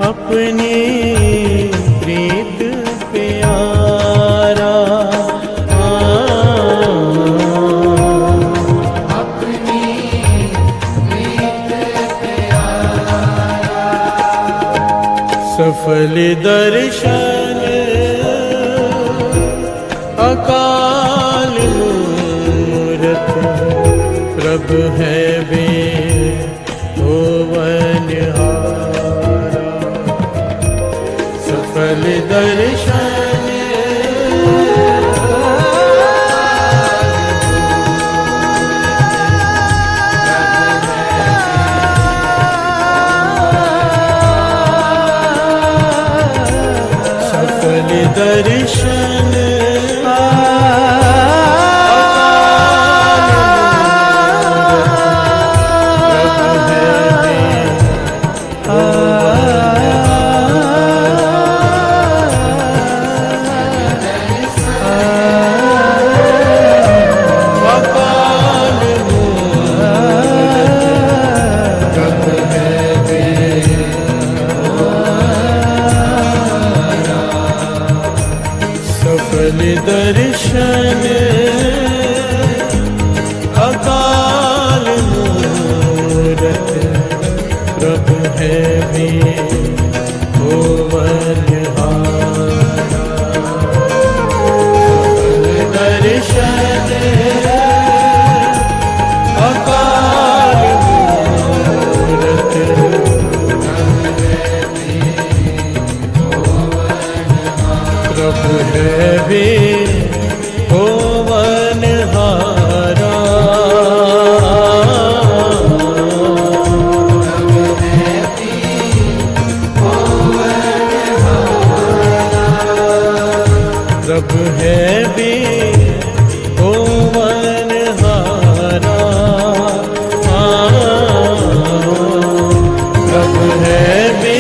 अपनी प्रीत प्यारा अपनी प्रीत प्यारा। सफल दर्शन अकाल मूरत, रब है भी होवनहारा। सफल दर्शन सफल दर्शन रब है भी अकाल मूरत, रब है भी सफल दर्शन अकाल मूरत, रब है भी होवनहारा। सफल दर्शन अकाल मूरत, रब है भी होवनहारा। रब है भी होवनहारा। रब है भी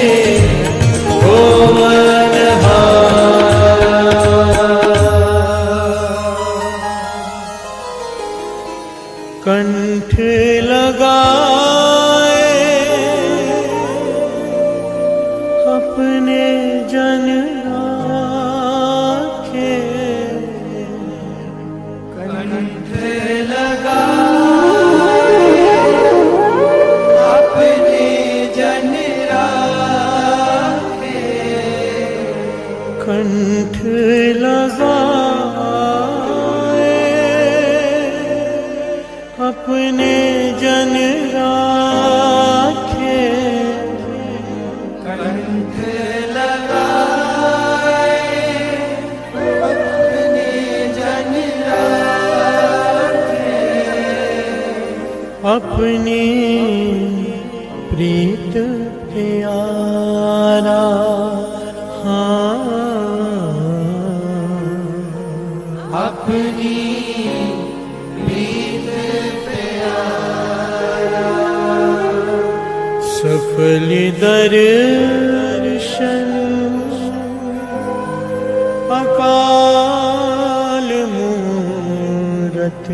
कंठ लगाए अपने कंठ लगाए अपने जन राखे, कंठ लगाए अपने जन राखे, अपनी प्रीत प्यारा अपनी प्रीत प्यारा, सफल दर्शन अकाल मूरत,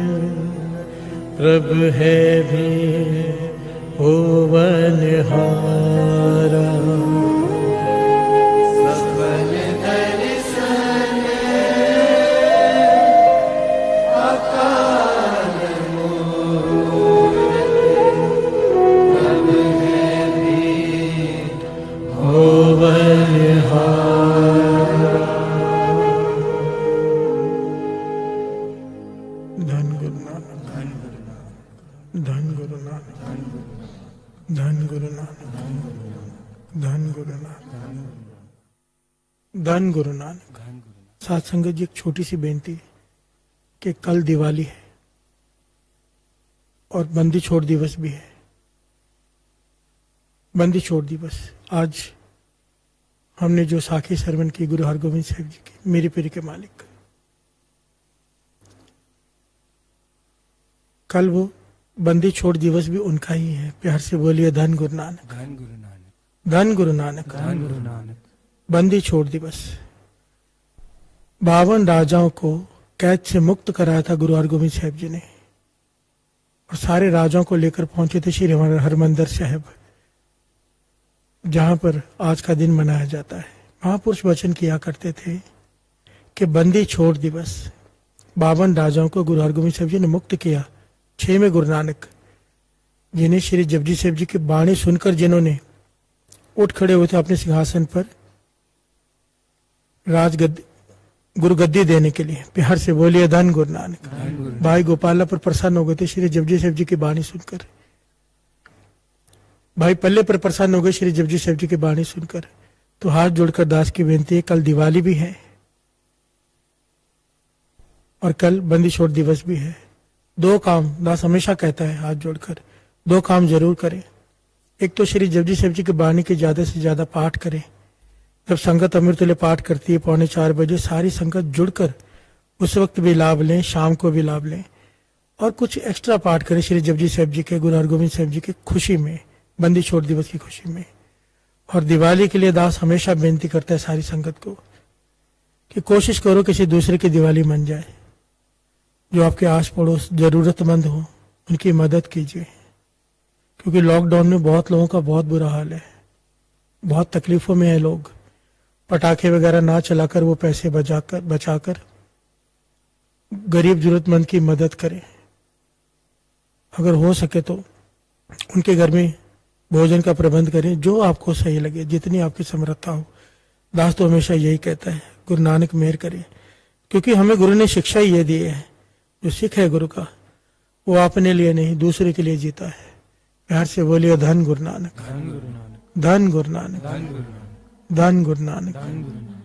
प्रभु है भी होवनहारा। सफल दर्शन अकाल मूरत, प्रभु है भी होवनहारा। धन गुरु नानक, धन गुरु नानक, धन गुरु नानक, धन गुरु नानक, धन गुरु नानक। साथ संगत जी, एक छोटी सी बेनती कि कल दिवाली है और बंदी छोड़ दिवस भी है। बंदी छोड़ दिवस आज हमने जो साखी सरवण की गुरु हरगोविंद साहिब जी की, मेरी पीरी के मालिक, कल वो बंदी छोड़ दिवस भी उनका ही है। प्यार से बोलिए धन गुरु नानक, धन गुरु नानक, धन गुरु नानक, धन गुरु नानक। बंदी छोड़ दिवस 52 राजाओं को कैद से मुक्त कराया था गुरु हरगोविंद साहिब जी ने, और सारे राजाओं को लेकर पहुंचे थे श्री हरमंदिर साहिब, जहां पर आज का दिन मनाया जाता है। महापुरुष वचन किया करते थे कि बंदी छोड़ दिवस 52 राजाओं को गुरु हरगोविंद साहिब जी ने मुक्त किया। 6वें गुरु नानक, जिन्हें श्री जपजी साहिब जी की बाणी सुनकर जिन्होंने उठ खड़े हुए थे अपने सिंहासन पर गुरु गद्दी देने के लिए, प्यार से बोलिए धन गुरु नानक। भाई गोपाला पर प्रसन्न हो गए थे श्री जपजी साहिब जी की बाणी सुनकर, भाई पल्ले पर प्रसन्न हो गए श्री जपजी साहिब जी की बाणी सुनकर। तो हाथ जोड़कर दास की बेनती है, कल दिवाली भी है और कल बंदी छोड़ दिवस भी है। 2 काम दास हमेशा कहता है, हाथ जोड़कर 2 काम जरूर करें। एक तो श्री जपजी साहिब जी की बाणी के ज्यादा से ज्यादा पाठ करें। जब संगत अमृतुल्य पाठ करती है 3:45 बजे, सारी संगत जुड़कर उस वक्त भी लाभ लें, शाम को भी लाभ लें, और कुछ एक्स्ट्रा पाठ करें श्री जपजी साहिब जी के, गुरु हरगोविंद साहिब जी की खुशी में, बंदी छोड़ दिवस की खुशी में। और दिवाली के लिए दास हमेशा बेनती करता है सारी संगत को कि कोशिश करो किसी दूसरे की दिवाली मन जाए। जो आपके आस पड़ोस जरूरतमंद हो उनकी मदद कीजिए, क्योंकि लॉकडाउन में बहुत लोगों का बहुत बुरा हाल है, बहुत तकलीफों में है लोग। पटाखे वगैरह ना चलाकर वो पैसे बचाकर गरीब जरूरतमंद की मदद करें। अगर हो सके तो उनके घर में भोजन का प्रबंध करें, जो आपको सही लगे, जितनी आपकी समर्थता हो। दास तो हमेशा यही कहता है, गुरु नानक मेहर करे, क्योंकि हमें गुरु ने शिक्षा ही ये दी है, जो सिख है गुरु का वो अपने लिए नहीं दूसरे के लिए जीता है। प्यार से बोलिए धन गुरु नानक, धन गुरु नानक, धन गुरु नानक, धन गुरु नानक, धन गुरु नानक। धन गुरु नानक।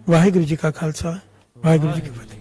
वाहिगुरु जी का खालसा, वाहिगुरु जी की फतेह।